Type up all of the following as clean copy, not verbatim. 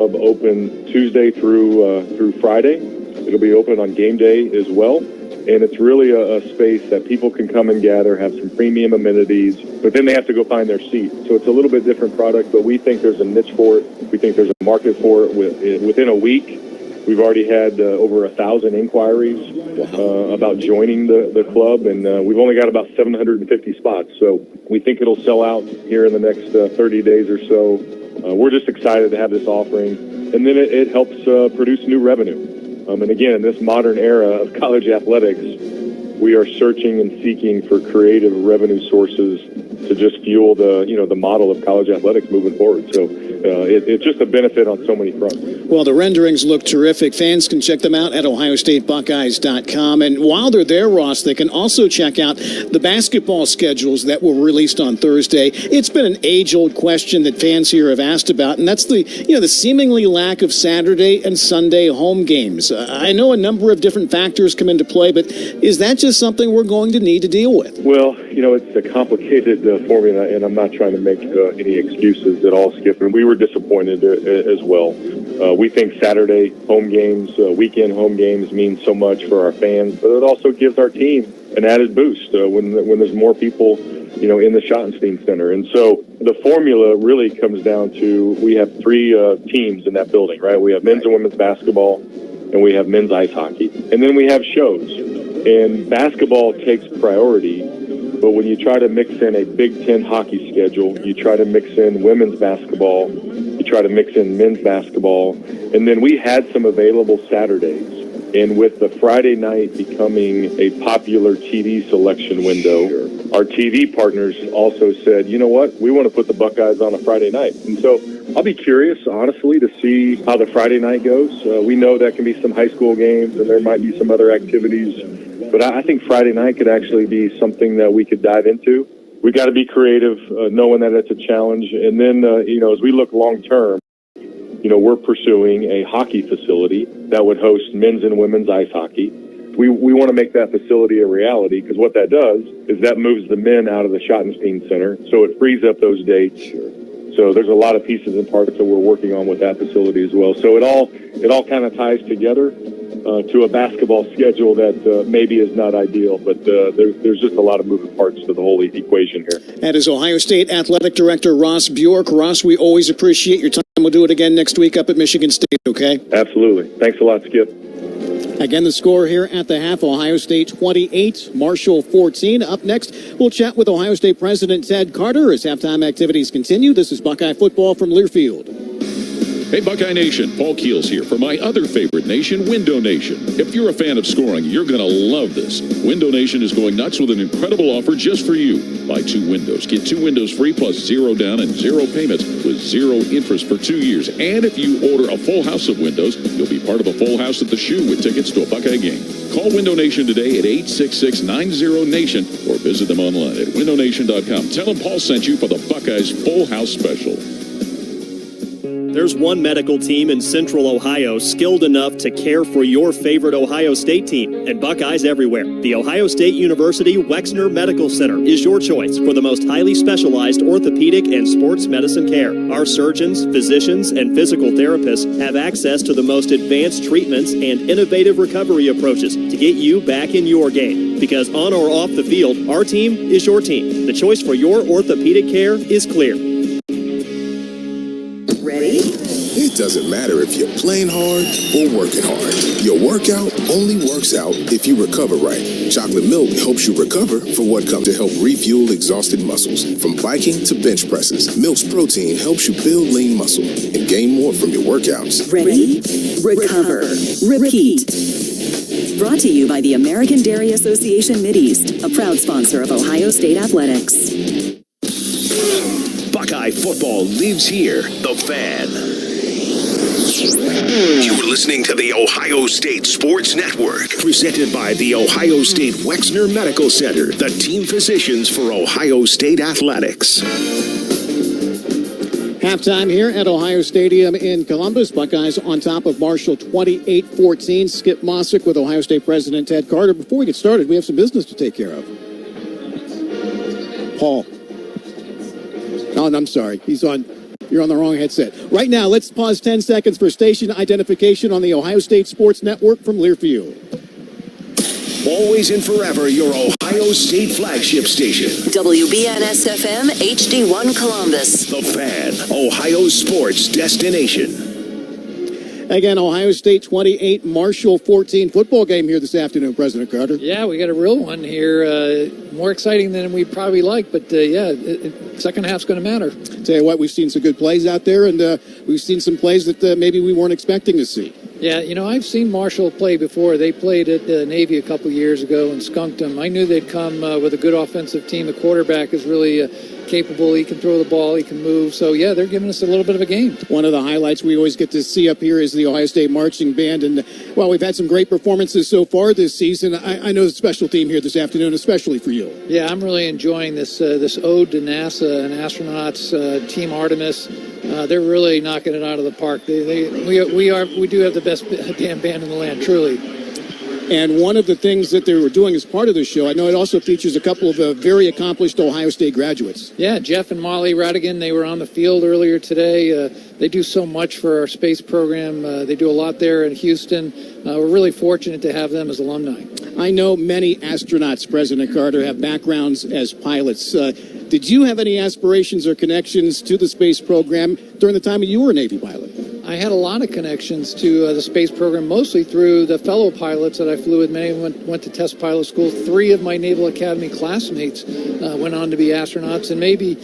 open Tuesday through Friday. It'll be open on game day as well. And it's really a space that people can come and gather, have some premium amenities, but then they have to go find their seat. So it's a little bit different product, but we think there's a niche for it. We think there's a market for it. Within a week, we've already had over 1,000 inquiries about joining the club, and we've only got about 750 spots. So we think it'll sell out here in the next 30 days or so. We're just excited to have this offering, and then it helps produce new revenue. And again, in this modern era of college athletics, we are searching and seeking for creative revenue sources to just fuel the model of college athletics moving forward. So it's just a benefit on so many fronts. Well, the renderings look terrific. Fans can check them out at OhioStateBuckeyes.com. And while they're there, Ross, they can also check out the basketball schedules that were released on Thursday. It's been an age-old question that fans here have asked about, and that's the seemingly lack of Saturday and Sunday home games. I know a number of different factors come into play, but is that just something we're going to need to deal with? Well, it's a complicated formula, and I'm not trying to make any excuses at all, Skip. And we were disappointed as well. We think Saturday home games, weekend home games mean so much for our fans, but it also gives our team an added boost when there's more people, in the Schottenstein Center. And so the formula really comes down to we have three teams in that building, right? We have men's and women's basketball, and we have men's ice hockey. And then we have shows. And basketball takes priority, but when you try to mix in a Big Ten hockey schedule, you try to mix in women's basketball, you try to mix in men's basketball, and then we had some available Saturdays. And with the Friday night becoming a popular TV selection window, our TV partners also said, you know what, we want to put the Buckeyes on a Friday night. And so I'll be curious, honestly, to see how the Friday night goes. We know that can be some high school games, and there might be some other activities. But I think Friday night could actually be something that we could dive into. We got to be creative, knowing that it's a challenge. And then, as we look long term, we're pursuing a hockey facility that would host men's and women's ice hockey. We want to make that facility a reality, because what that does is that moves the men out of the Schottenstein Center, so it frees up those dates. So there's a lot of pieces and parts that we're working on with that facility as well. So it all kind of ties together to a basketball schedule that maybe is not ideal, but there's just a lot of moving parts to the whole equation here. That is Ohio State Athletic Director Ross Bjork. Ross, we always appreciate your time. We'll do it again next week up at Michigan State, okay? Absolutely. Thanks a lot, Skip. Again, the score here at the half, Ohio State 28, Marshall 14. Up next, we'll chat with Ohio State President Ted Carter as halftime activities continue. This is Buckeye Football from Learfield. Hey, Buckeye Nation, Paul Keels here for my other favorite nation, Window Nation. If you're a fan of scoring, you're going to love this. Window Nation is going nuts with an incredible offer just for you. Buy 2 windows, get 2 windows free plus 0 down and 0 payments with 0 interest for 2 years. And if you order a full house of windows, you'll be part of a full house at the Shoe with tickets to a Buckeye game. Call Window Nation today at 866-90-NATION or visit them online at windownation.com. Tell them Paul sent you for the Buckeyes Full House Special. There's one medical team in Central Ohio skilled enough to care for your favorite Ohio State team, and Buckeyes everywhere. The Ohio State University Wexner Medical Center is your choice for the most highly specialized orthopedic and sports medicine care. Our surgeons, physicians, and physical therapists have access to the most advanced treatments and innovative recovery approaches to get you back in your game. Because on or off the field, our team is your team. The choice for your orthopedic care is clear. Ready? It doesn't matter if you're playing hard or working hard. Your workout only works out if you recover right. Chocolate milk helps you recover for what comes to help refuel exhausted muscles. From biking to bench presses, Milk's protein helps you build lean muscle and gain more from your workouts. Ready? Recover. Repeat. Brought to you by the American Dairy Association Mideast, a proud sponsor of Ohio State Athletics. Buckeye football lives here. The Fan. You're listening to the Ohio State Sports Network, presented by the Ohio State Wexner Medical Center, the team physicians for Ohio State Athletics. Halftime here at Ohio Stadium in Columbus. Buckeyes on top of Marshall 28-14. Skip Mossick with Ohio State President Ted Carter. Before we get started, we have some business to take care of. Paul. Oh, I'm sorry. He's on You're on the wrong headset. Right now, let's pause 10 seconds for station identification on the Ohio State Sports Network from Learfield. Always and forever your Ohio State flagship station. WBNS-FM HD1 Columbus. The Fan, Ohio sports destination. Again, Ohio State 28, Marshall 14 football game here this afternoon, President Carter. Yeah, we got a real one here. More exciting than we probably like, but second half's going to matter. Tell you what, we've seen some good plays out there, and we've seen some plays that maybe we weren't expecting to see. Yeah, I've seen Marshall play before. They played at Navy a couple years ago and skunked them. I knew they'd come with a good offensive team. The quarterback is really capable. He can throw the ball. He can move. So, yeah, they're giving us a little bit of a game. One of the highlights we always get to see up here is the Ohio State Marching Band. And, well, we've had some great performances so far this season. I know the special team here this afternoon, especially for you. Yeah, I'm really enjoying this ode to NASA and astronauts, Team Artemis. They're really knocking it out of the park. We do have the best damn band in the land, truly. And one of the things that they were doing as part of the show, I know it also features a couple of very accomplished Ohio State graduates. Yeah, Jeff and Molly Radigan, they were on the field earlier today. They do so much for our space program. They do a lot there in Houston. We're really fortunate to have them as alumni. I know many astronauts, President Carter, have backgrounds as pilots. Did you have any aspirations or connections to the space program during the time you were a Navy pilot? I had a lot of connections to the space program, mostly through the fellow pilots that I flew with. Many of them went to test pilot school. 3 of my Naval Academy classmates went on to be astronauts. And maybe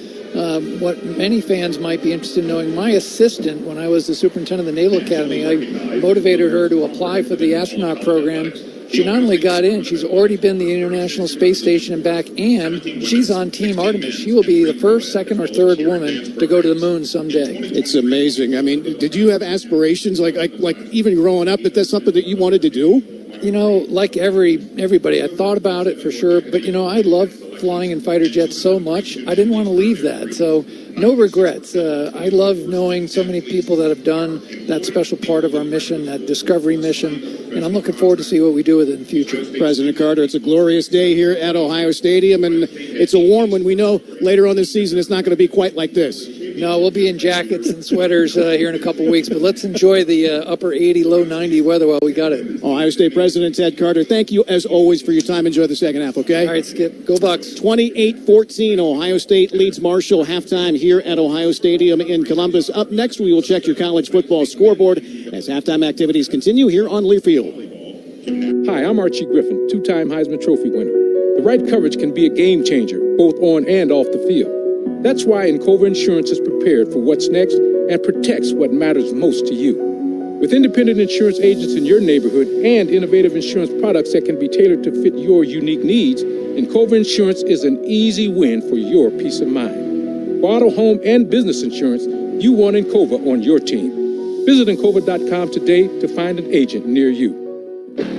what many fans might be interested in knowing, my assistant, when I was the superintendent of the Naval Academy, I motivated her to apply for the astronaut program. She not only got in, she's already been to the International Space Station and back, and she's on Team Artemis. She will be the first, second, or third woman to go to the moon someday. It's amazing. I mean, did you have aspirations, like even growing up, that that's something that you wanted to do? Like everybody, I thought about it for sure, but I love flying in fighter jets so much, I didn't want to leave that. So no regrets. I love knowing so many people that have done that special part of our mission, that discovery mission, and I'm looking forward to see what we do with it in the future. President Carter, it's a glorious day here at Ohio Stadium, and it's a warm one. We know later on this season it's not going to be quite like this. No, we'll be in jackets and sweaters here in a couple weeks, but let's enjoy the upper 80, low 90 weather while we got it. Ohio State President Ted Carter, thank you as always for your time. Enjoy the second half, okay? All right, Skip. Go Bucks. 28-14, Ohio State leads Marshall halftime here at Ohio Stadium in Columbus. Up next, we will check your college football scoreboard as halftime activities continue here on Learfield. Hi, I'm Archie Griffin, 2-time Heisman Trophy winner. The right coverage can be a game changer, both on and off the field. That's why Encova Insurance is prepared for what's next and protects what matters most to you. With independent insurance agents in your neighborhood and innovative insurance products that can be tailored to fit your unique needs, Encova Insurance is an easy win for your peace of mind. For auto, home, and business insurance, you want Encova on your team. Visit Encova.com today to find an agent near you.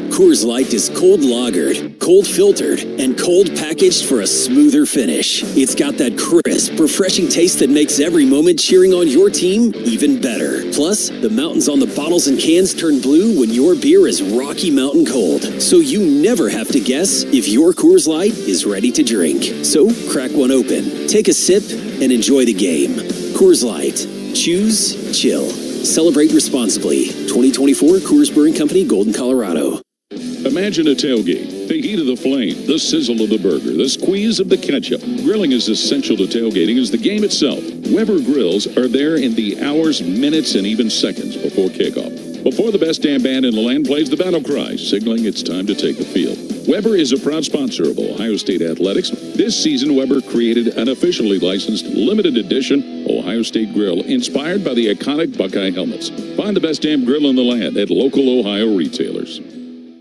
Coors Light is cold lagered, cold filtered, and cold packaged for a smoother finish. It's got that crisp, refreshing taste that makes every moment cheering on your team even better. Plus, the mountains on the bottles and cans turn blue when your beer is Rocky Mountain cold. So you never have to guess if your Coors Light is ready to drink. So crack one open, take a sip, and enjoy the game. Coors Light. Choose chill. Celebrate responsibly. 2024 Coors Brewing Company, Golden, Colorado. Imagine a tailgate. The heat of the flame, the sizzle of the burger, the squeeze of the ketchup. Grilling is essential to tailgating as the game itself. Weber grills are there in the hours, minutes, and even seconds before kickoff. Before the best damn band in the land plays the battle cry, signaling it's time to take the field. Weber is a proud sponsor of Ohio State Athletics. This season, Weber created an officially licensed limited edition Ohio State grill inspired by the iconic Buckeye helmets. Find the best damn grill in the land at local Ohio retailers.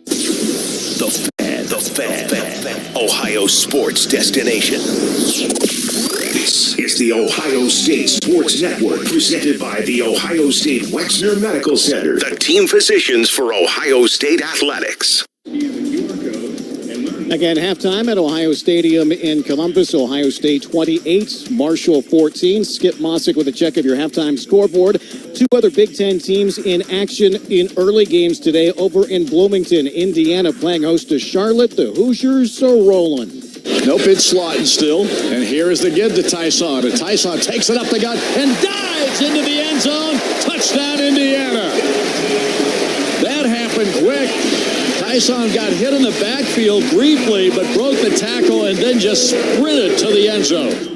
The Fan, Ohio sports destination. This is the Ohio State Sports Network, presented by the Ohio State Wexner Medical Center, the team physicians for Ohio State athletics. Again, halftime at Ohio Stadium in Columbus. Ohio State 28, Marshall 14. Skip Mossick with a check of your halftime scoreboard. 2 other Big Ten teams in action in early games today over in Bloomington, Indiana, playing host to Charlotte. The Hoosiers are rolling. Nope, it's Slaughton still. And here is the give to Tyson. And Tyson takes it up the gut and dives into the end zone. Touchdown, Indiana. That happened quick. Tyson got hit in the backfield briefly, but broke the tackle and then just sprinted to the end zone.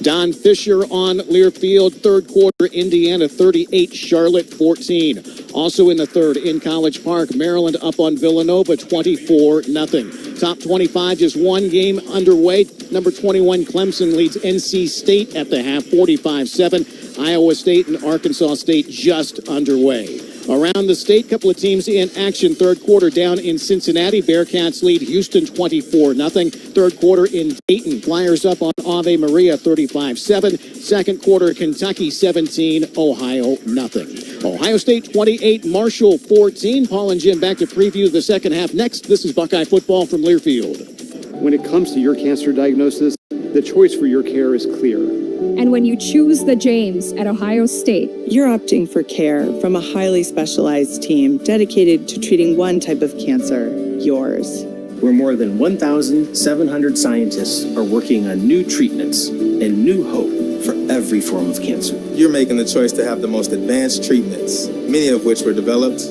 Don Fisher on Learfield, third quarter, Indiana 38, Charlotte 14. Also in the third, in College Park, Maryland up on Villanova 24-0. Top 25, just one game underway. Number 21, Clemson leads NC State at the half, 45-7. Iowa State and Arkansas State just underway. Around the state, couple of teams in action. Third quarter down in Cincinnati. Bearcats lead Houston 24-0. Third quarter in Dayton. Flyers up on Ave Maria 35-7. Second quarter, Kentucky 17, Ohio nothing. Ohio State 28, Marshall 14. Paul and Jim back to preview the second half next. This is Buckeye football from Learfield. When it comes to your cancer diagnosis, the choice for your care is clear. And when you choose the James at Ohio State, you're opting for care from a highly specialized team dedicated to treating one type of cancer, yours. Where more than 1,700 scientists are working on new treatments and new hope for every form of cancer. You're making the choice to have the most advanced treatments, many of which were developed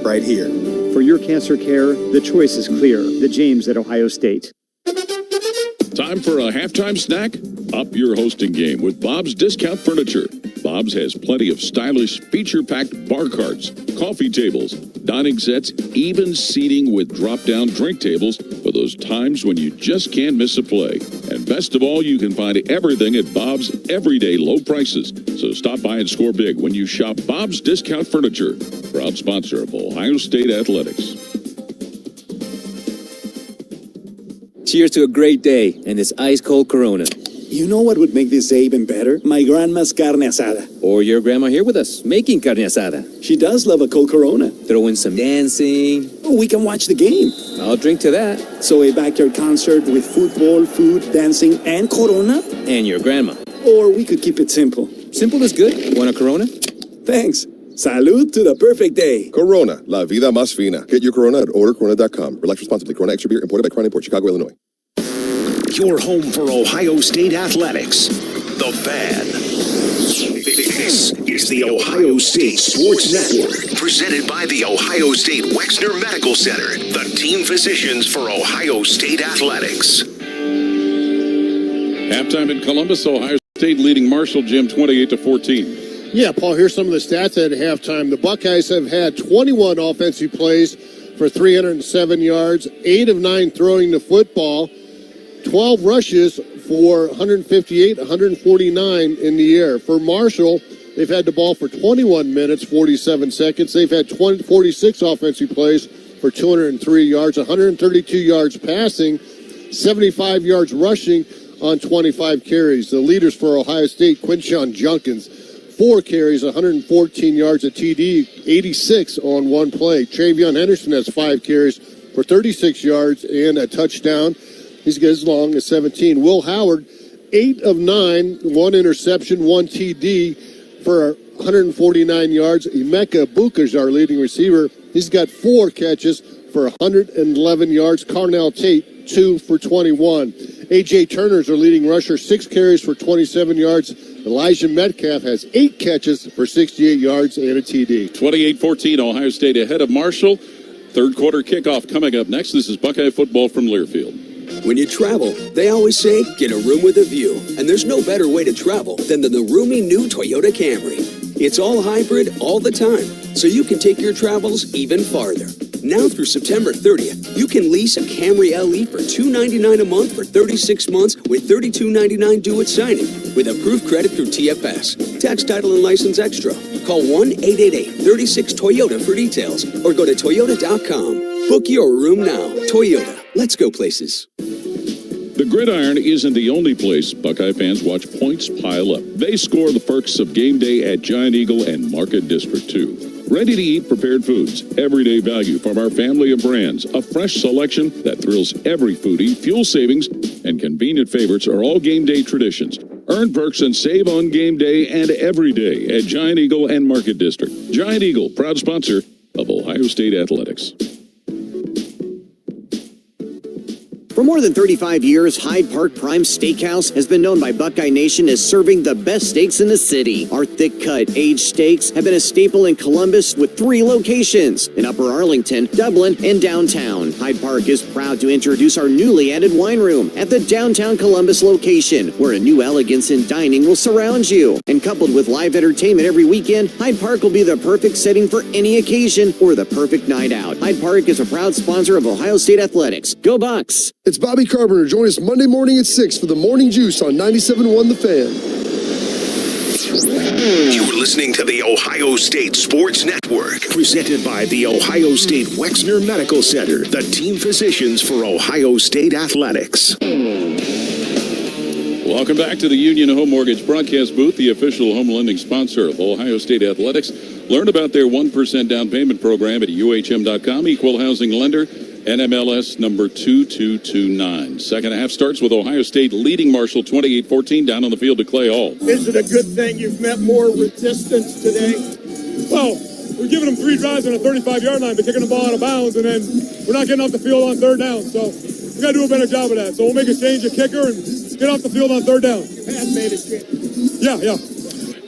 right here. For your cancer care, the choice is clear. The James at Ohio State. Time for a halftime snack? Up your hosting game with Bob's Discount Furniture. Bob's has plenty of stylish, feature-packed bar carts, coffee tables, dining sets, even seating with drop-down drink tables for those times when you just can't miss a play. And best of all, you can find everything at Bob's everyday low prices. So stop by and score big when you shop Bob's Discount Furniture. Proud sponsor of Ohio State Athletics. Cheers to a great day and this ice-cold Corona. You know what would make this day even better? My grandma's carne asada. Or your grandma here with us, making carne asada. She does love a cold Corona. Throw in some dancing. Oh, we can watch the game. I'll drink to that. So a backyard concert with football, food, dancing, and Corona? And your grandma. Or we could keep it simple. Simple is good. Want a Corona? Thanks. Salud to the perfect day. Corona, la vida más fina. Get your Corona at ordercorona.com. Relax responsibly. Corona Extra Beer, imported by Crown Import, Chicago, Illinois. Your home for Ohio State athletics. The Fan. This is the Ohio State Sports Network, presented by the Ohio State Wexner Medical Center, the team physicians for Ohio State athletics. Halftime in Columbus, Ohio State leading Marshall, Jim, 28-14. Yeah, Paul, here's some of the stats at halftime. The Buckeyes have had 21 offensive plays for 307 yards, 8 of 9 throwing the football, 12 rushes for 158, 149 in the air. For Marshall, they've had the ball for 21 minutes, 47 seconds. They've had 46 offensive plays for 203 yards, 132 yards passing, 75 yards rushing on 25 carries. The leaders for Ohio State, Quinshon Judkins, 4 carries, 114 yards, a TD, 86 on one play. Travion Henderson has 5 carries for 36 yards and a touchdown. He's got as long as 17. Will Howard, 8 of 9, 1 interception, 1 TD for 149 yards. Emeka Buka's our leading receiver. He's got 4 catches for 111 yards. Carnell Tate, 2 for 21. A.J. Turner's our leading rusher, 6 carries for 27 yards. Elijah Metcalf has 8 catches for 68 yards and a TD. 28-14, Ohio State ahead of Marshall. Third quarter kickoff coming up next. This is Buckeye football from Learfield. When you travel, they always say, get a room with a view. And there's no better way to travel than the roomy new Toyota Camry. It's all hybrid all the time, so you can take your travels even farther. Now through September 30th, you can lease a Camry LE for $299 a month for 36 months with $32.99 due at signing with approved credit through TFS. Tax, title, and license extra. Call 1-888-36-TOYOTA for details or go to Toyota.com. Book your room now. Toyota. Let's go places. The Gridiron isn't the only place Buckeye fans watch points pile up. They score the perks of game day at Giant Eagle and Market District 2. Ready to eat prepared foods, everyday value from our family of brands, a fresh selection that thrills every foodie, fuel savings, and convenient favorites are all game day traditions. Earn perks and save on game day and every day at Giant Eagle and Market District. Giant Eagle, proud sponsor of Ohio State Athletics. For more than 35 years, Hyde Park Prime Steakhouse has been known by Buckeye Nation as serving the best steaks in the city. Our thick-cut, aged steaks have been a staple in Columbus with 3 locations in Upper Arlington, Dublin, and downtown. Hyde Park is proud to introduce our newly added wine room at the downtown Columbus location, where a new elegance in dining will surround you. And coupled with live entertainment every weekend, Hyde Park will be the perfect setting for any occasion or the perfect night out. Hyde Park is a proud sponsor of Ohio State Athletics. Go Bucks! It's Bobby Carpenter. Join us Monday morning at 6 for the Morning Juice on 97.1 The Fan. You're listening to the Ohio State Sports Network, presented by the Ohio State Wexner Medical Center, the team physicians for Ohio State Athletics. Welcome back to the Union Home Mortgage broadcast booth, the official home lending sponsor of Ohio State Athletics. Learn about their 1% down payment program at UHM.com. Equal housing lender, NMLS number 2229. Second half starts with Ohio State leading Marshall 28-14 down on the field to Clay Hall. Is it a good thing you've met more resistance today? Well, we're giving them 3 drives on a 35-yard line, but kicking the ball out of bounds, and then we're not getting off the field on 3rd down. So we got to do a better job of that. So we'll make a change, a kicker, and get off the field on 3rd down. Pat made a change. Yeah.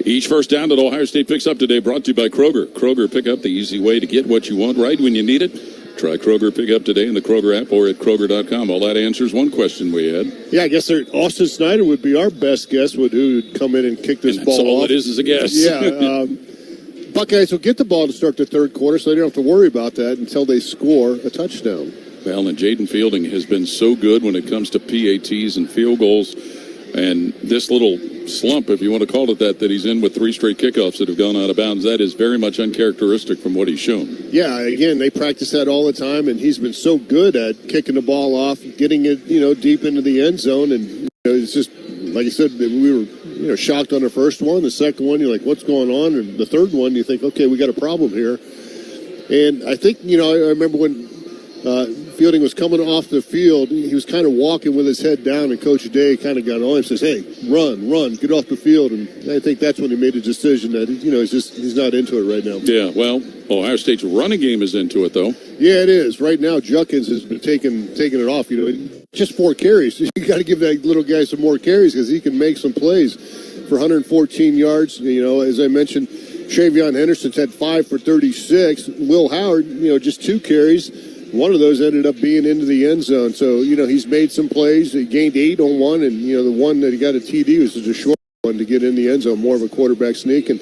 Each first down that Ohio State picks up today brought to you by Kroger. Kroger, pick up the easy way to get what you want right when you need it. Try Kroger Pick Up today in the Kroger app or at Kroger.com. All that answers one question we had. Yeah, I guess Austin Snyder would be our best guess who would come in and kick this ball all off. it is a guess. Yeah, Buckeyes will get the ball to start the 3rd quarter, so they don't have to worry about that until they score a touchdown. Well, and Jaden Fielding has been so good when it comes to PATs and field goals. And this little slump, if you want to call it that he's in with 3 straight kickoffs that have gone out of bounds, that is very much uncharacteristic from what he's shown. Yeah, again, they practice that all the time, and he's been so good at kicking the ball off, getting it, deep into the end zone. And it's just, like I said, we were, shocked on the first one. The second one, you're like, what's going on? And the third one, you think, okay, we got a problem here. And I think, I remember when Fielding was coming off the field, he was kind of walking with his head down, and Coach Day kind of got on him and says, hey, run, get off the field. And I think that's when he made a decision that, he's not into it right now. Yeah, well, Ohio State's running game is into it, though. Yeah, it is. Right now, Judkins has been taking it off. Just 4 carries. You got to give that little guy some more carries because he can make some plays for 114 yards. As I mentioned, Travion Henderson's had 5 for 36. Will Howard, just 2 carries. One of those ended up being into the end zone. So, he's made some plays. He gained 8 on one, and, the one that he got a TD was just a short one to get in the end zone, more of a quarterback sneak. And,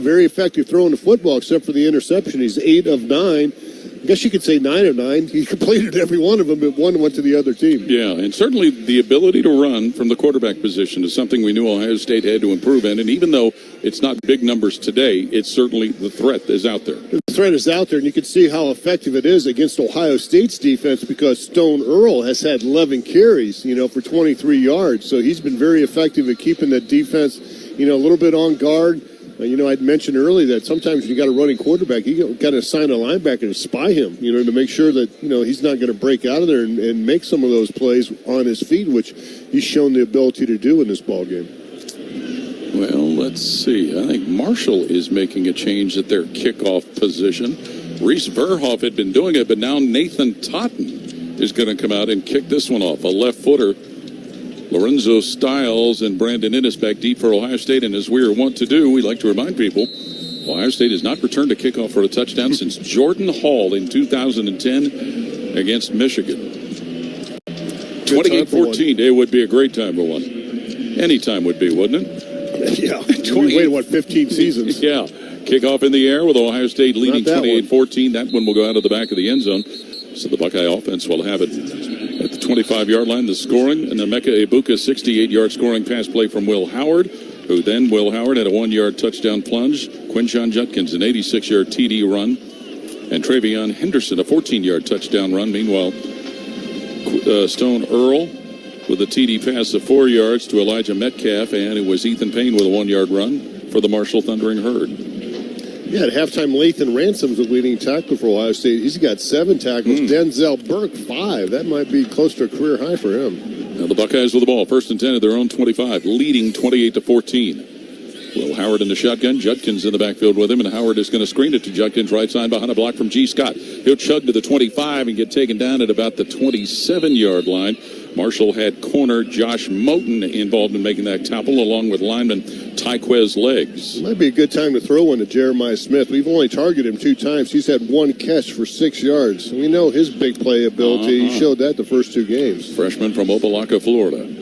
very effective throwing the football, except for the interception. He's 8 of 9. I guess you could say 9 of 9. He completed every one of them, but one went to the other team. Yeah, and certainly the ability to run from the quarterback position is something we knew Ohio State had to improve in. And even though it's not big numbers today, it's certainly the threat is out there. The threat is out there, and you can see how effective it is against Ohio State's defense because Stone Earl has had 11 carries, for 23 yards. So he's been very effective at keeping that defense, a little bit on guard. I'd mentioned earlier that sometimes you got a running quarterback, you got to assign a linebacker to spy him, to make sure that, he's not going to break out of there and make some of those plays on his feet, which he's shown the ability to do in this ball game. Well, let's see. I think Marshall is making a change at their kickoff position. Reese Verhoff had been doing it, but now Nathan Totten is going to come out and kick this one off. A left footer. Lorenzo Stiles and Brandon Innes back deep for Ohio State, and as we are wont to do, we like to remind people, Ohio State has not returned a kickoff for a touchdown since Jordan Hall in 2010 against Michigan. 28-14, it would be a great time for one. Any time would be, wouldn't it? Yeah, we waited, 15 seasons? Yeah, kickoff in the air with Ohio State leading 28-14. That one will go out of the back of the end zone, so the Buckeye offense will have it at the 25-yard line. The scoring, and Emeka Ibuka 68-yard scoring pass play from Will Howard, Will Howard had a 1-yard touchdown plunge. Quinshon Judkins an 86-yard TD run, and Travion Henderson a 14-yard touchdown run. Meanwhile, Stone Earl with a TD pass of 4 yards to Elijah Metcalf, and it was Ethan Payne with a 1-yard run for the Marshall Thundering Herd. Yeah, at halftime, Lathan Ransom's the leading tackler for Ohio State. He's got 7 tackles. Denzel Burke, 5. That might be close to a career high for him. Now the Buckeyes with the ball, 1st and 10 at their own 25, leading 28-14. Will Howard in the shotgun. Judkins in the backfield with him, and Howard is going to screen it to Judkins right side behind a block from G. Scott. He'll chug to the 25 and get taken down at about the 27-yard line. Marshall had corner Josh Moten involved in making that tackle, along with lineman Tyquez Legs. Might be a good time to throw one to Jeremiah Smith. We've only targeted him 2 times. He's had 1 catch for 6 yards. We know his big play ability. He showed that the first 2 games. Freshman from Opelika, Florida.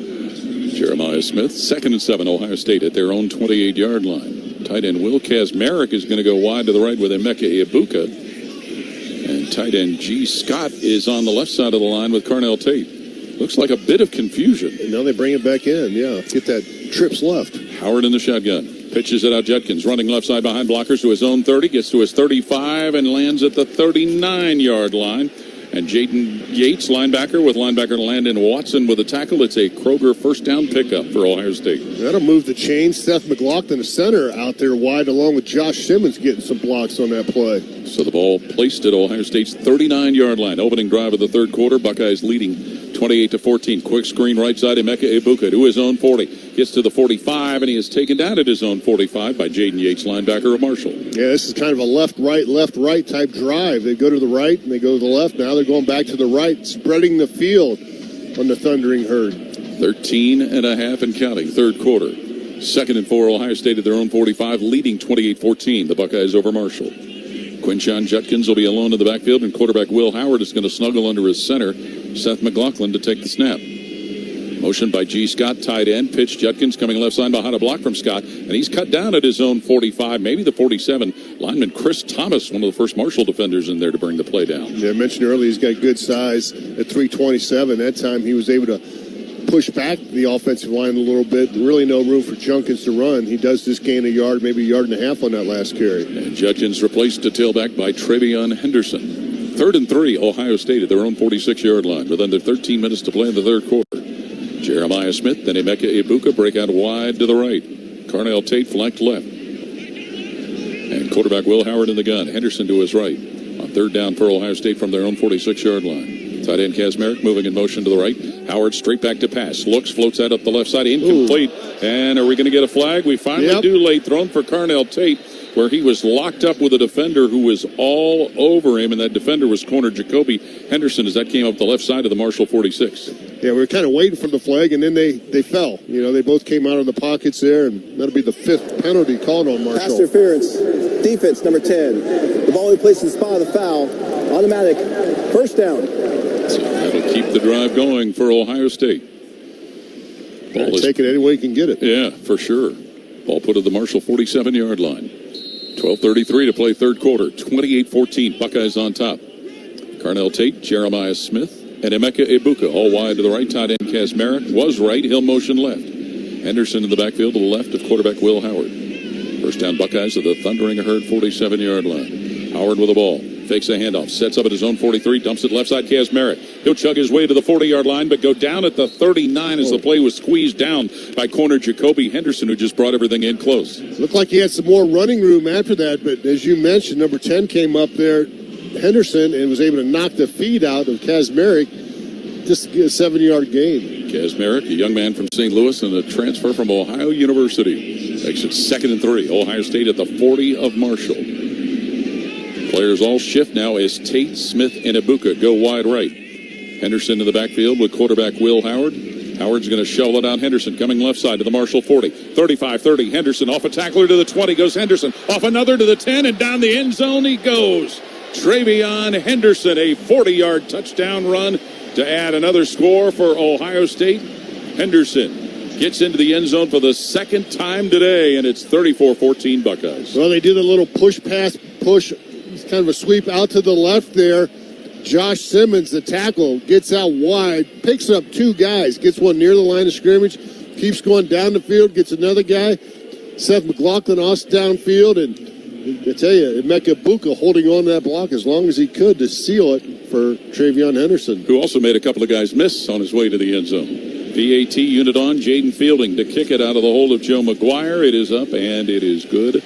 Jeremiah Smith, 2nd and 7, Ohio State at their own 28-yard line. Tight end Will Kazmarek is going to go wide to the right with Emeka Ibuka. And tight end G. Scott is on the left side of the line with Carnell Tate. Looks like a bit of confusion. And now they bring it back in, Get that trips left. Howard in the shotgun. Pitches it out. Judkins running left side behind blockers to his own 30. Gets to his 35 and lands at the 39-yard line. And Jaden Yates, linebacker, with linebacker Landon Watson with a tackle. It's a Kroger first down pickup for Ohio State. That'll move the chain. Seth McLaughlin, the center, out there wide, along with Josh Simmons getting some blocks on that play. So the ball placed at Ohio State's 39-yard line. Opening drive of the third quarter. Buckeyes leading 28-14. Quick screen right side. Emeka Ibuka to his own 40. Gets to the 45, and he is taken down at his own 45 by Jaden Yates, linebacker of Marshall. Yeah, this is kind of a left-right type drive. They go to the right, and they go to the left. Now they're going back to the right, spreading the field on the Thundering Herd. 13 and a half and counting, third quarter. 2nd and 4, Ohio State at their own 45, leading 28-14. The Buckeyes over Marshall. Quinshon Judkins will be alone in the backfield, and quarterback Will Howard is going to snuggle under his center, Seth McLaughlin, to take the snap. Motion by G. Scott, tight end. Pitch, Judkins coming left side behind a block from Scott, and he's cut down at his own 45, maybe the 47. Lineman Chris Thomas, one of the first Marshall defenders in there to bring the play down. Yeah, I mentioned earlier he's got good size at 327. That time he was able to push back the offensive line a little bit. Really no room for Judkins to run. He does just gain a yard, maybe a yard and a half on that last carry. And Judkins replaced to tailback by Travion Henderson. 3rd and 3, Ohio State at their own 46-yard line with under 13 minutes to play in the third quarter. Jeremiah Smith, then Emeka Ibuka, break out wide to the right. Carnell Tate flanked left. And quarterback Will Howard in the gun. Henderson to his right. On 3rd down for Ohio State from their own 46-yard line. Tight end Kazmarek moving in motion to the right. Howard straight back to pass. Looks, floats out up the left side. Incomplete. Ooh. And are we going to get a flag? We finally do. Late thrown for Carnell Tate, where he was locked up with a defender who was all over him, and that defender was corner Jacoby Henderson as that came up the left side of the Marshall 46. Yeah, we were kind of waiting for the flag, and then they fell. They both came out of the pockets there, and that'll be the 5th penalty called on Marshall. Pass interference, defense, number 10. The ball we placed in the spot of the foul. Automatic, first down. So that'll keep the drive going for Ohio State. Ball take it any way you can get it. Yeah, for sure. Ball put at the Marshall 47-yard line. 12:33 to play third quarter. 28-14. Buckeyes on top. Carnell Tate, Jeremiah Smith, and Emeka Ibuka all wide to the right. Tight end Kazmarek was right. He'll motion left. Henderson in the backfield to the left of quarterback Will Howard. First down Buckeyes at the Thundering Herd 47-yard line. Howard with the ball. Fakes a handoff. Sets up at his own 43. Dumps it left side. Kazmarek. He'll chug his way to the 40-yard line, but go down at the 39 as the play was squeezed down by corner Jacoby Henderson, who just brought everything in close. Looked like he had some more running room after that, but as you mentioned, number 10 came up there, Henderson, and was able to knock the feed out of Kazmarek. Just a 7-yard gain. Kazmarek, a young man from St. Louis and a transfer from Ohio University. Makes it 2nd and 3. Ohio State at the 40 of Marshall. Players all shift now as Tate, Smith, and Ibuka go wide right. Henderson in the backfield with quarterback Will Howard. Howard's going to shovel it out. Henderson coming left side to the Marshall 40. 35-30. Henderson off a tackler to the 20. Goes Henderson. Off another to the 10, and down the end zone he goes. Travion Henderson, a 40-yard touchdown run to add another score for Ohio State. Henderson gets into the end zone for the 2nd time today, and it's 34-14 Buckeyes. Well, they did a little push. It's kind of a sweep out to the left there. Josh Simmons, the tackle, gets out wide, picks up 2 guys, gets one near the line of scrimmage, keeps going down the field, gets another guy. Seth McLaughlin also downfield, and I tell you, Emeka Ibuka holding on to that block as long as he could to seal it for Travion Henderson. Who also made a couple of guys miss on his way to the end zone. PAT unit on, Jaden Fielding to kick it out of the hole of Joe McGuire. It is up, and it is good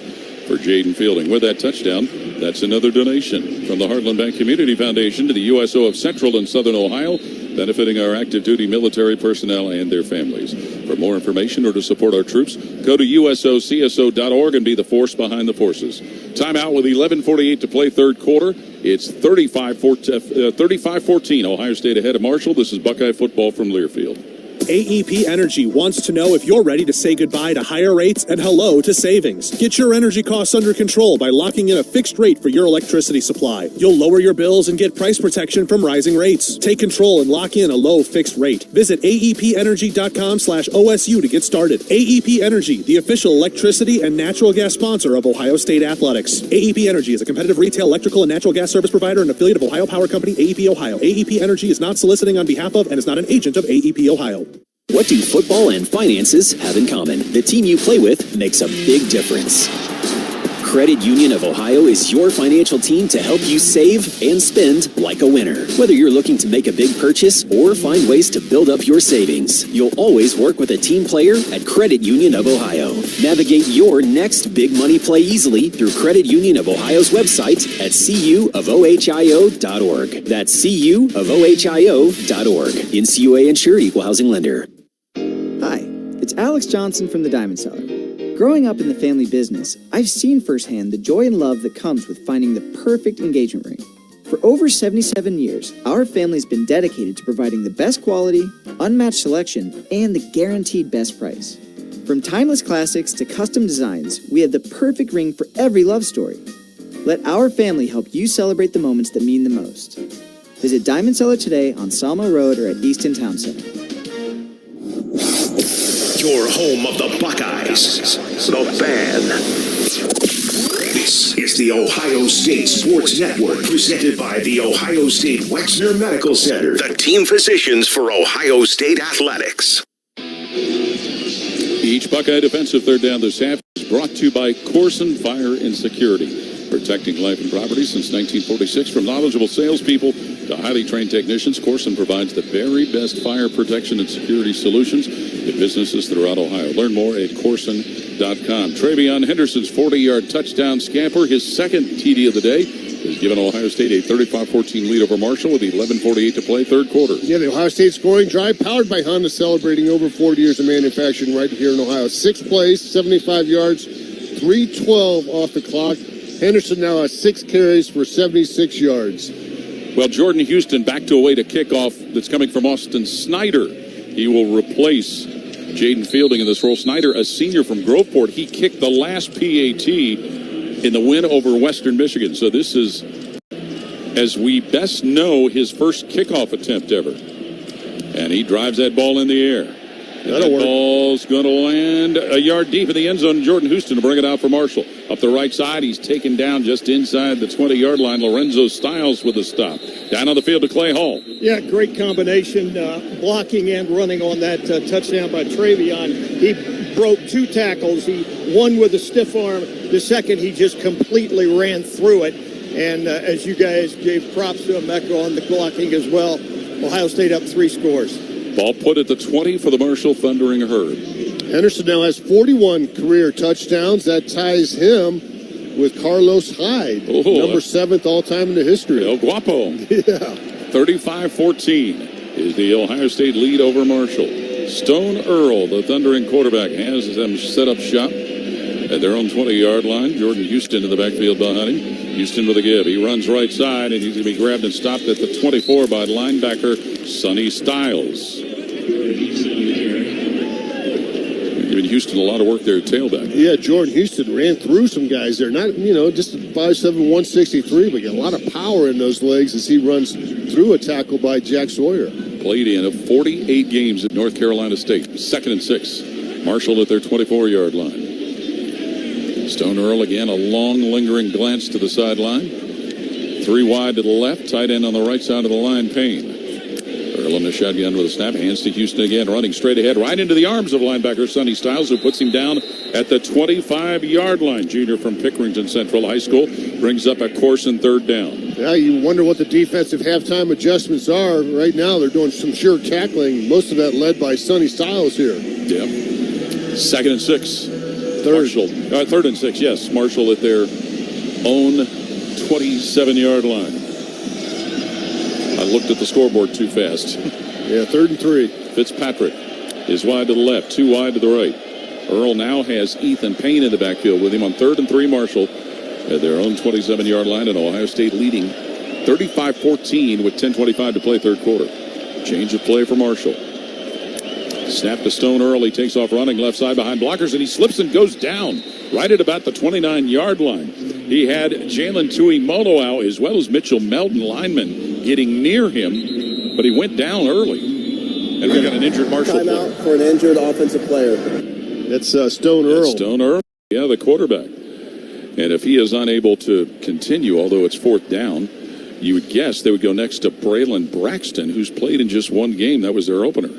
for Jaden Fielding. With that touchdown, that's another donation from the Heartland Bank Community Foundation to the USO of Central and Southern Ohio, benefiting our active duty military personnel and their families. For more information or to support our troops, go to usocso.org and be the force behind the forces. Timeout with 11:48 to play third quarter. It's 35-14. Ohio State ahead of Marshall. This is Buckeye football from Learfield. AEP Energy wants to know if you're ready to say goodbye to higher rates and hello to savings. Get your energy costs under control by locking in a fixed rate for your electricity supply. You'll lower your bills and get price protection from rising rates. Take control and lock in a low fixed rate. Visit aepenergy.com/OSU to get started. AEP Energy, the official electricity and natural gas sponsor of Ohio State Athletics. AEP Energy is a competitive retail electrical and natural gas service provider and affiliate of Ohio Power Company, AEP Ohio. AEP Energy is not soliciting on behalf of and is not an agent of AEP Ohio. What do football and finances have in common? The team you play with makes a big difference. Credit Union of Ohio is your financial team to help you save and spend like a winner. Whether you're looking to make a big purchase or find ways to build up your savings, you'll always work with a team player at Credit Union of Ohio. Navigate your next big money play easily through Credit Union of Ohio's website at cuofohio.org. That's cuofohio.org. NCUA insured, equal housing lender. Hi, it's Alex Johnson from the Diamond Seller. Growing up in the family business, I've seen firsthand the joy and love that comes with finding the perfect engagement ring. For over 77 years, our family's been dedicated to providing the best quality, unmatched selection, and the guaranteed best price. From timeless classics to custom designs, we have the perfect ring for every love story. Let our family help you celebrate the moments that mean the most. Visit Diamond Seller today on Salmo Road or at Easton Town Center. Your home of the Buckeyes, the Fan. This is the Ohio State Sports Network, presented by the Ohio State Wexner Medical Center, the team physicians for Ohio State Athletics. Each Buckeye defensive third down this half is brought to you by Corson Fire and Security. Protecting life and property since 1946. From knowledgeable salespeople to highly trained technicians, Corson provides the very best fire protection and security solutions to businesses throughout Ohio. Learn more at Corson.com. Travion Henderson's 40-yard touchdown scamper, his second TD of the day, has given Ohio State a 35-14 lead over Marshall with 11:48 to play third quarter. Yeah, the Ohio State scoring drive powered by Honda, celebrating over 40 years of manufacturing right here in Ohio. 6 plays, 75 yards, 3:12 off the clock. Henderson now has 6 carries for 76 yards. Well, Jordan Houston back to away to kickoff that's coming from Austin Snyder. He will replace Jaden Fielding in this role. Snyder, a senior from Groveport, he kicked the last PAT in the win over Western Michigan. So this is, as we best know, his first kickoff attempt ever. And he drives that ball in the air. That ball's going to land a yard deep in the end zone. Jordan Houston to bring it out for Marshall. Up the right side, he's taken down just inside the 20-yard line. Lorenzo Stiles with a stop. Down on the field to Clay Hall. Yeah, great combination, blocking and running on that touchdown by Travion. He broke 2 tackles. One with a stiff arm. The second, he just completely ran through it. And as you guys gave props to him, Mecca on the blocking as well. Ohio State up 3 scores. Ball put at the 20 for the Marshall Thundering Herd. Henderson now has 41 career touchdowns. That ties him with Carlos Hyde, number 7th all-time in the history. El Guapo. Yeah. 35-14 is the Ohio State lead over Marshall. Stone Earl, the Thundering quarterback, has them set up shop at their own 20-yard line. Jordan Houston in the backfield behind him. Houston with a give. He runs right side, and he's going to be grabbed and stopped at the 24 by linebacker Sonny Stiles. Giving Houston a lot of work there at tailback. Yeah, Jordan Houston ran through some guys there. Not, just 5'7", 163, but got a lot of power in those legs as he runs through a tackle by Jack Sawyer. Played in 48 games at North Carolina State. 2nd and 6. Marshall at their 24-yard line. Stone Earl again, a long, lingering glance to the sideline. 3 wide to the left, tight end on the right side of the line, Payne. Earl in the shotgun with a snap, hands to Houston again, running straight ahead, right into the arms of linebacker Sonny Stiles, who puts him down at the 25-yard line. Junior from Pickerington Central High School brings up a Corson third down. Yeah, you wonder what the defensive halftime adjustments are. Right now, they're doing some sure tackling, most of that led by Sonny Stiles here. Yeah. 2nd and 6. Marshall, 3rd and 6, yes. Marshall at their own 27-yard line. I looked at the scoreboard too fast. Yeah, 3rd and 3. Fitzpatrick is wide to the left, 2 wide to the right. Earl now has Ethan Payne in the backfield with him on 3rd and 3. Marshall at their own 27-yard line, and Ohio State leading 35-14 with 10:25 to play, third quarter. Change of play for Marshall. Snap to Stone Earl. He takes off running left side behind blockers, and he slips and goes down right at about the 29-yard line. He had Jalen Tuimoloau as well as Mitchell Melton, lineman, getting near him, but he went down early. And we got an injured Marshall player. Timeout for an injured offensive player. That's Stone Earl. Stone Earl, yeah, the quarterback. And if he is unable to continue, although it's 4th down, you would guess they would go next to Braylon Braxton, who's played in just 1 game. That was their opener.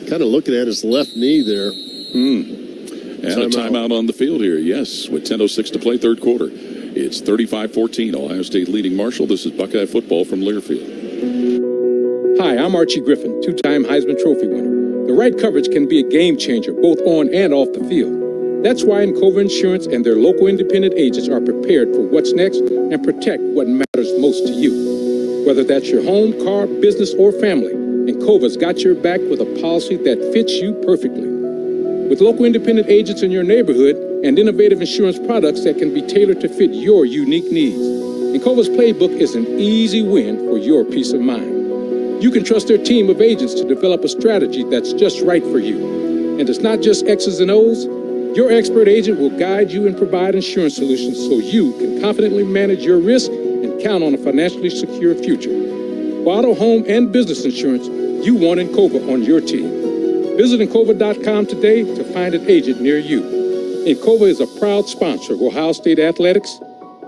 Kind of looking at his left knee there. And a timeout on the field here, yes, with 10:06 to play, third quarter. It's 35-14, Ohio State leading Marshall. This is Buckeye football from Learfield. Hi, I'm Archie Griffin, 2-time Heisman Trophy winner. The right coverage can be a game changer, both on and off the field. That's why Encova Insurance and their local independent agents are prepared for what's next and protect what matters most to you. Whether that's your home, car, business, or family, Encova's got your back with a policy that fits you perfectly. With local independent agents in your neighborhood and innovative insurance products that can be tailored to fit your unique needs, Encova's playbook is an easy win for your peace of mind. You can trust their team of agents to develop a strategy that's just right for you. And it's not just X's and O's. Your expert agent will guide you and provide insurance solutions so you can confidently manage your risk and count on a financially secure future. For auto, home, and business insurance, you want Encova on your team. Visit Encova.com today to find an agent near you. Encova is a proud sponsor of Ohio State Athletics.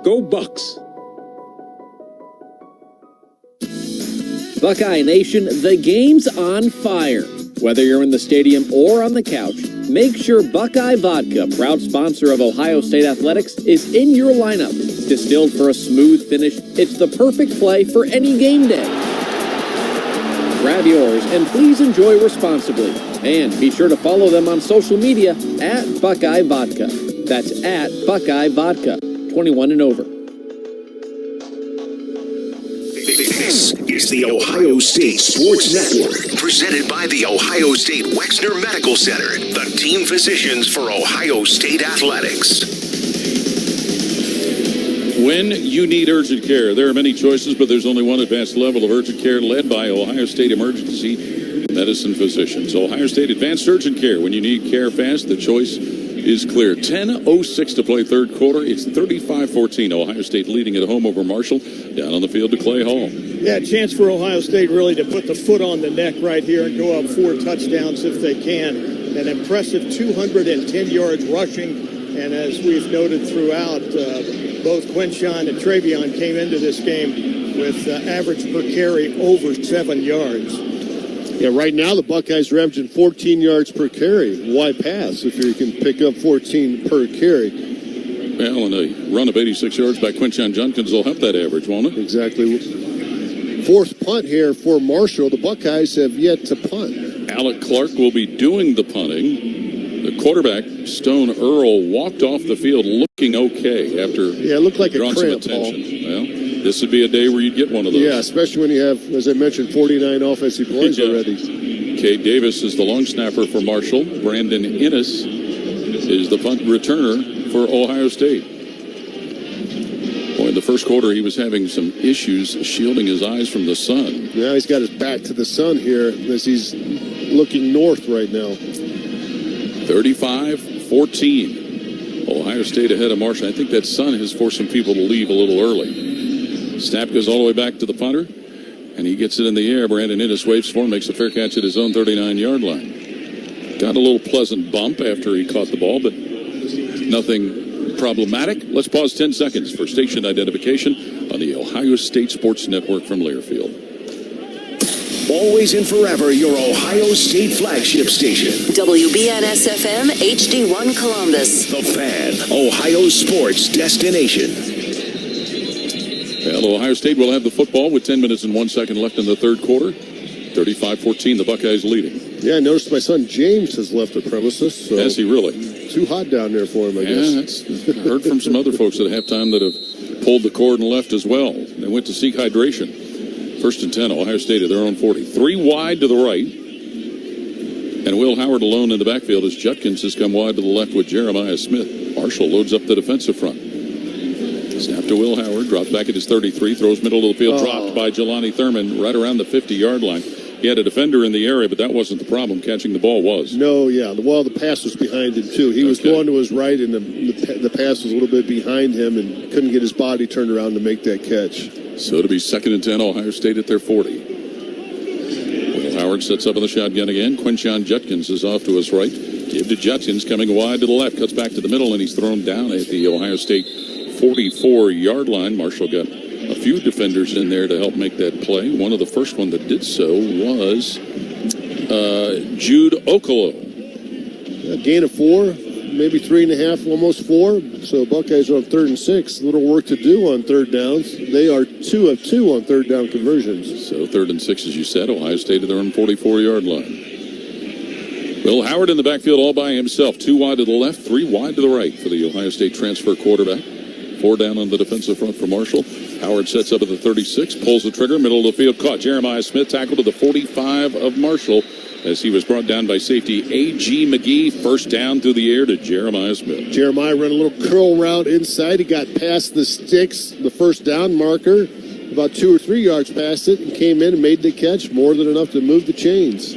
Go Bucks! Buckeye Nation, the game's on fire. Whether you're in the stadium or on the couch, make sure Buckeye Vodka, proud sponsor of Ohio State Athletics, is in your lineup. Distilled for a smooth finish, it's the perfect play for any game day. Grab yours and please enjoy responsibly. And be sure to follow them on social media at Buckeye Vodka. That's at Buckeye Vodka, 21 and over. This is the Ohio State Sports Network, presented by the Ohio State Wexner Medical Center, the team physicians for Ohio State Athletics. When you need urgent care, there are many choices, but there's only one advanced level of urgent care led by Ohio State Emergency Medicine Physicians. Ohio State Advanced Urgent Care. When you need care fast, the choice is clear. 10:06 to play, third quarter. It's 35-14. Ohio State leading at home over Marshall. Down on the field to Clay Hall. Yeah, chance for Ohio State really to put the foot on the neck right here and go up 4 touchdowns if they can. An impressive 210 yards rushing. And as we've noted throughout, both Quinshon and Travion came into this game with average per carry over 7 yards. Yeah, right now the Buckeyes are averaging 14 yards per carry. Why pass if you can pick up 14 per carry? Well, and a run of 86 yards by Quinshon Judkins will help that average, won't it? Exactly. Fourth punt here for Marshall. The Buckeyes have yet to punt. Alec Clark will be doing the punting. The quarterback, Stone Earl, walked off the field looking okay after it looked like drawing a cramp, some attention. Well, this would be a day where you'd get one of those. Yeah, especially when you have, as I mentioned, 49 offensive plays already. Cade Davis is the long snapper for Marshall. Brandon Innes is the punt returner for Ohio State. Boy, in the first quarter, he was having some issues shielding his eyes from the sun. Now he's got his back to the sun here as he's looking north right now. 35-14. Ohio State ahead of Marshall. I think that sun has forced some people to leave a little early. Snap goes all the way back to the punter, and he gets it in the air. Brandon Innes waves for him, makes a fair catch at his own 39-yard line. Got a little pleasant bump after he caught the ball, but nothing problematic. Let's pause 10 seconds for station identification on the Ohio State Sports Network from Learfield. Always and forever, your Ohio State flagship station. WBNS-FM HD1 Columbus. The Fan, Ohio sports destination. Well, Ohio State will have the football with 10 minutes and 1 second left in the third quarter. 35-14, the Buckeyes leading. Yeah, I noticed my son James has left the premises. So has he really? Too hot down there for him, I guess. I heard from some other folks at halftime that have pulled the cord and left as well. They went to seek hydration. First and 10, Ohio State at their own 40. 3 wide to the right. And Will Howard alone in the backfield as Judkins has come wide to the left with Jeremiah Smith. Marshall loads up the defensive front. Snap to Will Howard, drops back at his 33, throws middle of the field, dropped by Jelani Thurman right around the 50-yard line. He had a defender in the area, but that wasn't the problem. Catching the ball was. No, yeah. Well, the pass was behind him, too. He was going to his right, and the pass was a little bit behind him and couldn't get his body turned around to make that catch. So to be 2nd and 10, Ohio State at their 40. Will Howard sets up in the shotgun again. Quinshon Judkins is off to his right. Give to Judkins, coming wide to the left. Cuts back to the middle, and he's thrown down at the Ohio State 44-yard line. Marshall got a few defenders in there to help make that play. One of the first one that did so was Jude Okolo. A gain of 4, maybe 3.5, almost 4. So Buckeyes are on 3rd and 6. A little work to do on third downs. They are 2 of 2 on third down conversions. So 3rd and 6, as you said. Ohio State at their own 44-yard line. Will Howard in the backfield all by himself. 2 wide to the left, 3 wide to the right for the Ohio State transfer quarterback. 4 down on the defensive front for Marshall. Howard sets up at the 36, pulls the trigger, middle of the field, caught. Jeremiah Smith tackled to the 45 of Marshall as he was brought down by safety A.G. McGee. First down through the air to Jeremiah Smith. Jeremiah ran a little curl route inside. He got past the sticks, the first down marker, about 2 or 3 yards past it, and came in and made the catch, more than enough to move the chains.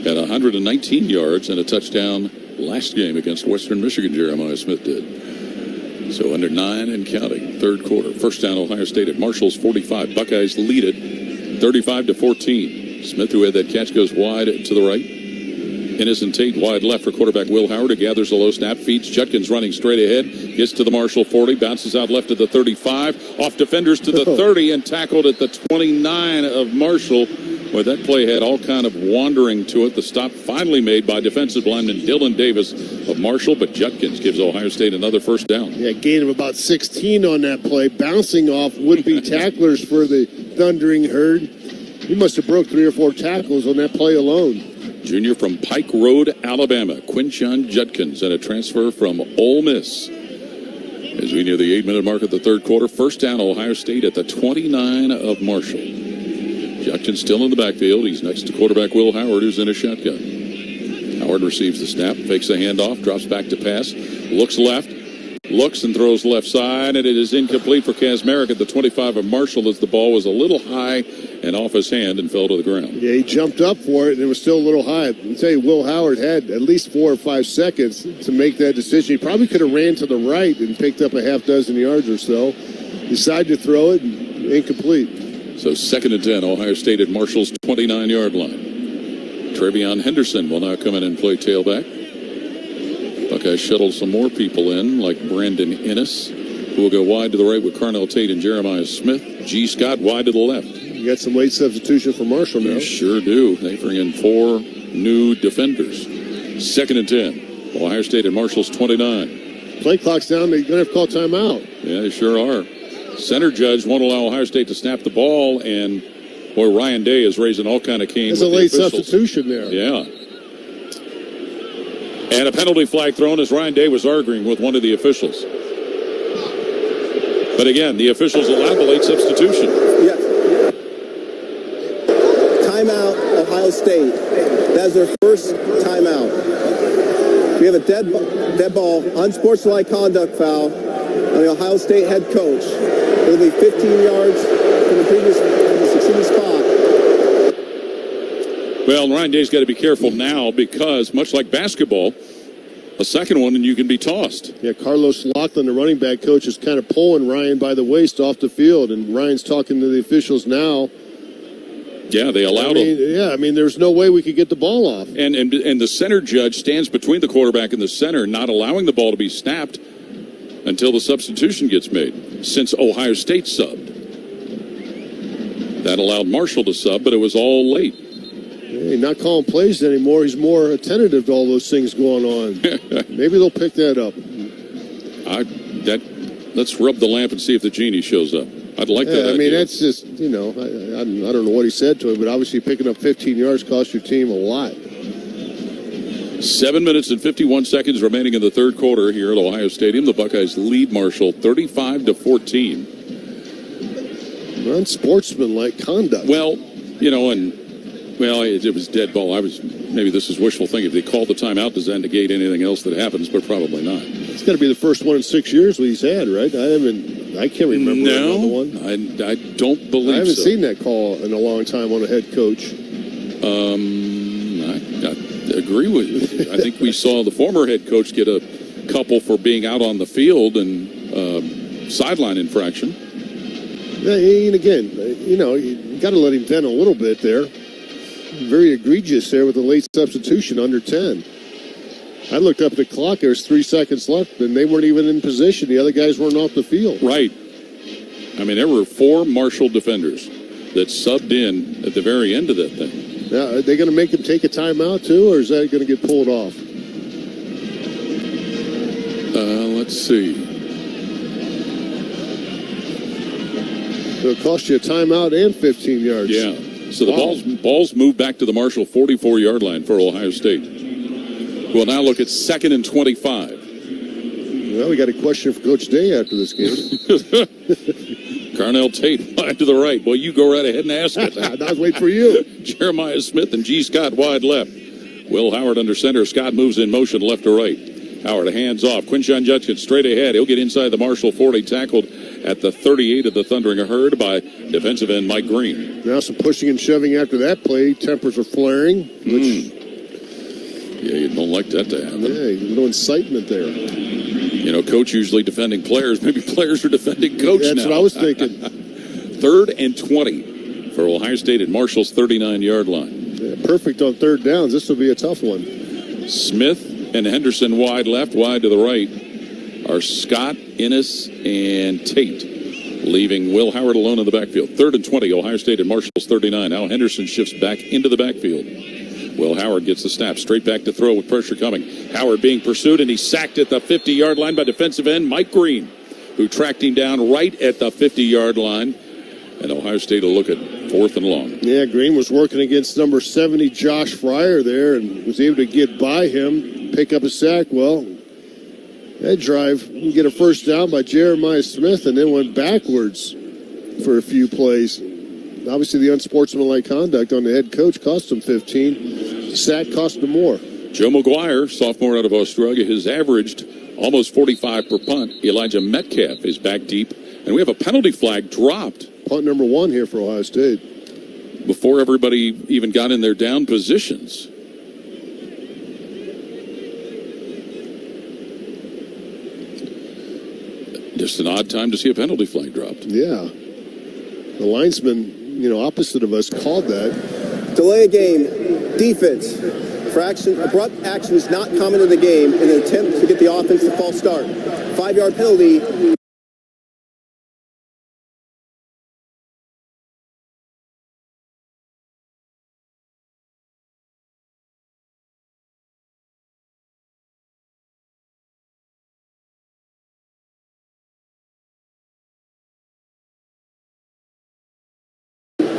Got 119 yards and a touchdown last game against Western Michigan, Jeremiah Smith did. So under 9 and counting, third quarter. First down, Ohio State at Marshall's 45. Buckeyes lead it 35-14. Smith, who had that catch, goes wide to the right. Innocent Tate wide left for quarterback Will Howard, who gathers a low snap, feeds Judkins running straight ahead, gets to the Marshall 40, bounces out left at the 35, off defenders to the 30, and tackled at the 29 of Marshall. Well, that play had all kind of wandering to it. The stop finally made by defensive lineman Dylan Davis of Marshall, but Judkins gives Ohio State another first down. Yeah, gain of about 16 on that play, bouncing off would-be tacklers for the Thundering Herd. He must have broke 3 or 4 tackles on that play alone. Junior from Pike Road, Alabama, Quinshon Judkins, and a transfer from Ole Miss. As we near the 8-minute mark of the third quarter, first down, Ohio State at the 29 of Marshall. Judkins still in the backfield. He's next to quarterback Will Howard, who's in a shotgun. Howard receives the snap, fakes the handoff, drops back to pass, looks left, looks and throws left side, and it is incomplete for Kazmarek at the 25 of Marshall as the ball was a little high and off his hand and fell to the ground. Yeah, he jumped up for it, and it was still a little high. I'll tell you, Will Howard had at least 4 or 5 seconds to make that decision. He probably could have ran to the right and picked up a half dozen yards or so. Decided to throw it, and incomplete. So 2nd and 10, Ohio State at Marshall's 29-yard line. Travion Henderson will now come in and play tailback. Buckeyes shuttle some more people in, like Brandon Ennis, who will go wide to the right with Carnell Tate and Jeremiah Smith. G. Scott wide to the left. You got some late substitution for Marshall now. You sure do. They bring in 4 new defenders. 2nd and 10, Ohio State at Marshall's 29. Play clock's down. They're going to have to call timeout. Yeah, they sure are. Center judge won't allow Ohio State to snap the ball, and boy, Ryan Day is raising all kind of cane. There's a late substitution there. Yeah. And a penalty flag thrown as Ryan Day was arguing with one of the officials. But again, the officials allowed the late substitution. Yes. Timeout, Ohio State. That's their first timeout. We have a dead ball, unsportsmanlike conduct foul on the Ohio State head coach. It'll be 15 yards from the previous succeeding spot. Well, Ryan Day's got to be careful now because, much like basketball, a second one and you can be tossed. Yeah, Carlos Laughlin, the running back coach, is kind of pulling Ryan by the waist off the field, and Ryan's talking to the officials now. Yeah, they allowed him. Yeah, I mean, there's no way we could get the ball off. And the center judge stands between the quarterback and the center, not allowing the ball to be snapped until the substitution gets made, since Ohio State subbed. That allowed Marshall to sub, but it was all late. Hey, not calling plays anymore. He's more attentive to all those things going on. Maybe they'll pick that up. Let's rub the lamp and see if the genie shows up. I'd like that idea. I mean, that's just, I don't know what he said to him, but obviously picking up 15 yards costs your team a lot. 7 minutes and 51 seconds remaining in the third quarter here at Ohio Stadium. The Buckeyes lead Marshall 35-14. Unsportsmanlike conduct. Well, it was dead ball. I was maybe this is wishful thinking. If they call the timeout, does that negate anything else that happens? But probably not. It's got to be the first one in 6 years he's had, right? I can't remember another one. I don't believe so. I haven't seen that call in a long time on a head coach. I agree with you. I think we saw the former head coach get a couple for being out on the field and sideline infraction. And again, you got to let him vent a little bit there. Very egregious there with the late substitution under 10. I looked up at the clock. There was 3 seconds left, and they weren't even in position. The other guys weren't off the field. Right. I mean, there were 4 Marshall defenders that subbed in at the very end of that thing. Now, are they going to make him take a timeout, too, or is that going to get pulled off? Let's see. It'll cost you a timeout and 15 yards. Yeah. So the balls move back to the Marshall 44-yard line for Ohio State. We'll now look at 2nd and 25. Well, we got a question for Coach Day after this game. Carnell Tate wide to the right. Boy, you go right ahead and ask it. I was waiting for you. Jeremiah Smith and G. Scott wide left. Will Howard under center. Scott moves in motion left to right. Howard hands off. Quinshon Judkins straight ahead. He'll get inside the Marshall 40, tackled at the 38 of the Thundering Herd by defensive end Mike Green. Now some pushing and shoving after that play. Tempers are flaring. Which, yeah, you don't like that to happen. Yeah, no incitement there. You know, coach usually defending players. Maybe players are defending coach now. That's what I was thinking. 3rd and 20 for Ohio State at Marshall's 39-yard line. Yeah, perfect on 3rd downs. This will be a tough one. Smith and Henderson wide left, wide to the right are Scott, Innes, and Tate, leaving Will Howard alone in the backfield. 3rd and 20, Ohio State at Marshall's 39. Now Henderson shifts back into the backfield. Will Howard gets the snap, straight back to throw with pressure coming. Howard being pursued, and he's sacked at the 50-yard line by defensive end Mike Green, who tracked him down right at the 50-yard line. And Ohio State will look at 4th and long. Yeah, Green was working against number 70, Josh Fryer there, and was able to get by him, pick up a sack. Well, that drive, you get a first down by Jeremiah Smith, and then went backwards for a few plays. Obviously, the unsportsmanlike conduct on the head coach cost him 15. Sack cost him more. Joe McGuire, sophomore out of Australia, has averaged almost 45 per punt. Elijah Metcalf is back deep, and we have a penalty flag dropped. Punt number 1 here for Ohio State. Before everybody even got in their down positions. Just an odd time to see a penalty flag dropped. Yeah. The linesman, opposite of us called that. Delay a game. Defense. For action, abrupt action is not common in the game in an attempt to get the offense to false start. 5-yard penalty.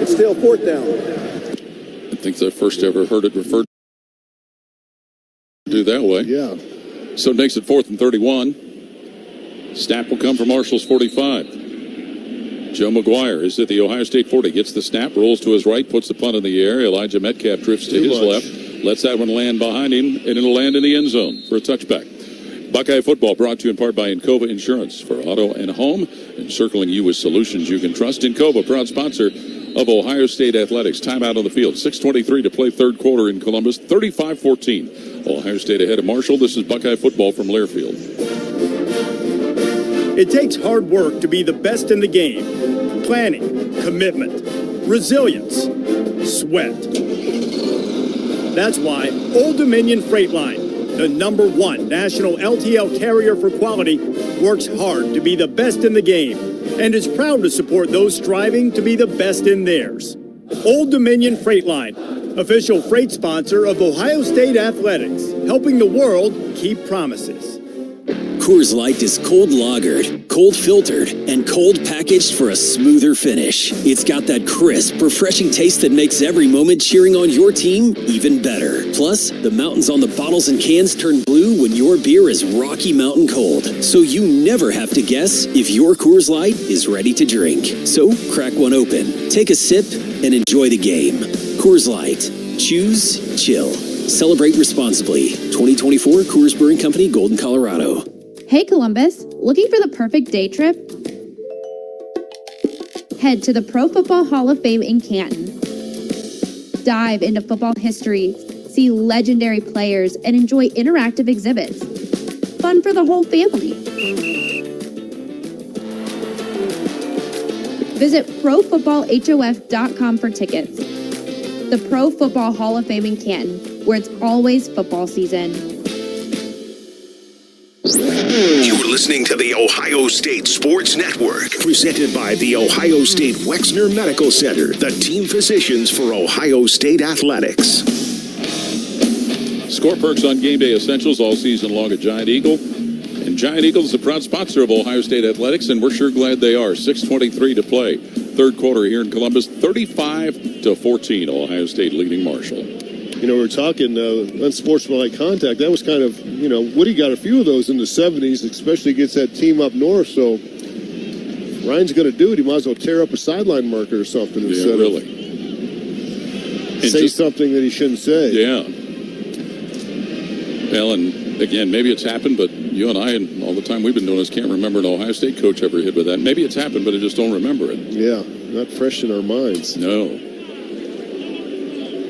It's still 4th down. I think I first ever heard it referred to that way. Yeah. So it makes it 4th and 31. Snap will come from Marshall's 45. Joe McGuire is at the Ohio State 40. Gets the snap, rolls to his right, puts the punt in the air. Elijah Metcalf drifts to his left. Lets that one land behind him, and it'll land in the end zone for a touchback. Buckeye football brought to you in part by Encova Insurance for auto and home, encircling you with solutions you can trust. Encova, proud sponsor of Ohio State Athletics. Timeout on the field. 6:23 to play 3rd quarter in Columbus. 35-14. Ohio State ahead of Marshall. This is Buckeye football from Learfield. It takes hard work to be the best in the game. Planning, commitment, resilience, sweat. That's why Old Dominion Freight Line, the #1 national LTL carrier for quality, works hard to be the best in the game and is proud to support those striving to be the best in theirs. Old Dominion Freight Line, official freight sponsor of Ohio State Athletics, helping the world keep promises. Coors Light is cold lagered, cold filtered, and cold packaged for a smoother finish. It's got that crisp, refreshing taste that makes every moment cheering on your team even better. Plus, the mountains on the bottles and cans turn blue when your beer is Rocky Mountain cold. So you never have to guess if your Coors Light is ready to drink. So crack one open, take a sip, and enjoy the game. Coors Light. Choose chill. Celebrate responsibly. 2024 Coors Brewing Company, Golden, Colorado. Hey Columbus, looking for the perfect day trip? Head to the Pro Football Hall of Fame in Canton. Dive into football history, see legendary players, and enjoy interactive exhibits. Fun for the whole family. Visit ProFootballHOF.com for tickets. The Pro Football Hall of Fame in Canton, where it's always football season. You're listening to the Ohio State Sports Network, presented by the Ohio State Wexner Medical Center, the team physicians for Ohio State athletics. Score perks on game day essentials all season long at Giant Eagle. And Giant Eagle is a proud sponsor of Ohio State athletics, and we're sure glad they are. 6:23 to play. Third quarter here in Columbus, 35-14. Ohio State leading Marshall. You know, we were talking unsportsmanlike contact. That was kind of, you know, Woody got a few of those in the 70s, especially against that team up north. So Ryan's going to do it. He might as well tear up a sideline marker or something instead of say something that he shouldn't say. Yeah. Well, and again, maybe it's happened, but you and I, and all the time we've been doing this, can't remember an Ohio State coach ever hit with that. Maybe it's happened, but I just don't remember it. Yeah, not fresh in our minds. No.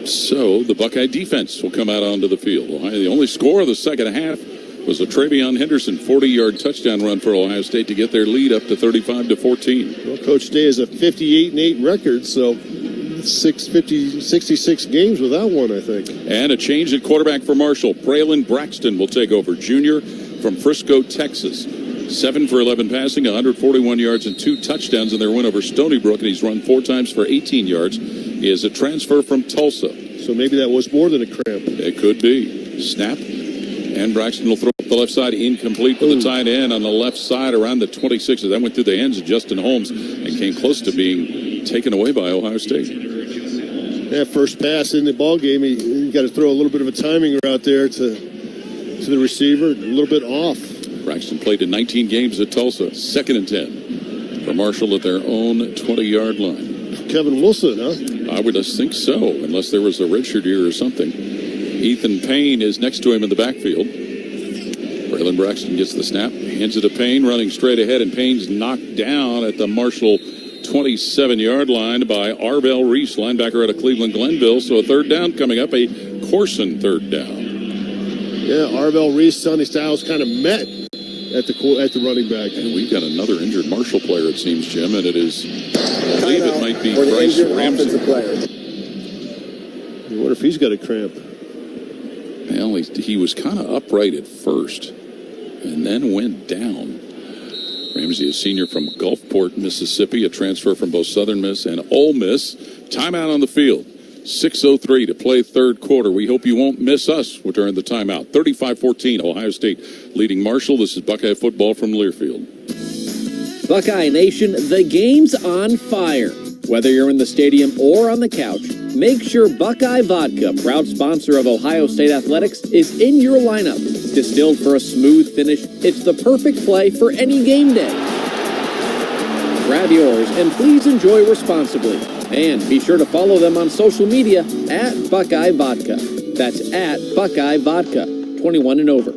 So the Buckeye defense will come out onto the field. The only score of the second half was a Travion Henderson 40-yard touchdown run for Ohio State to get their lead up to 35-14. Well, Coach Day has a 58-8 record, so 66 games without one, I think. And a change at quarterback for Marshall. Braylon Braxton will take over, junior from Frisco, Texas. 7 for 11 passing, 141 yards and 2 touchdowns in their win over Stony Brook, and he's run 4 times for 18 yards. He is a transfer from Tulsa. So maybe that was more than a cramp. It could be. Snap. And Braxton will throw up the left side, incomplete for the tight end on the left side around the 26. That went through the hands of Justin Holmes and came close to being taken away by Ohio State. That first pass in the ball game, he got to throw a little bit of a timing route there to the receiver, a little bit off. Braxton played in 19 games at Tulsa. 2nd and 10 for Marshall at their own 20-yard line. Kevin Wilson, huh? I would just think so, unless there was a redshirt year or something. Ethan Payne is next to him in the backfield. Braylon Braxton gets the snap, hands it to Payne, running straight ahead, and Payne's knocked down at the Marshall 27-yard line by Arvell Reese, linebacker out of Cleveland Glenville. So a third down coming up, a Corson third down. Yeah, Arvell Reese, Sonny Styles kind of met at the running back. And we've got another injured Marshall player, it seems, Jim, and it is, I believe it might be Bryce Ramsey. I wonder if he's got a cramp. Well, he was kind of upright at first and then went down. Ramsey, a senior from Gulfport, Mississippi, a transfer from both Southern Miss and Ole Miss. Timeout on the field. 6:03 to play third quarter. We hope you won't miss us during the timeout. 35-14, Ohio State leading Marshall. This is Buckeye football from Learfield. Buckeye Nation, the game's on fire. Whether you're in the stadium or on the couch, make sure Buckeye Vodka, proud sponsor of Ohio State athletics, is in your lineup. Distilled for a smooth finish, it's the perfect play for any game day. Grab yours and please enjoy responsibly. And be sure to follow them on social media at Buckeye Vodka. That's at Buckeye Vodka, 21 and over.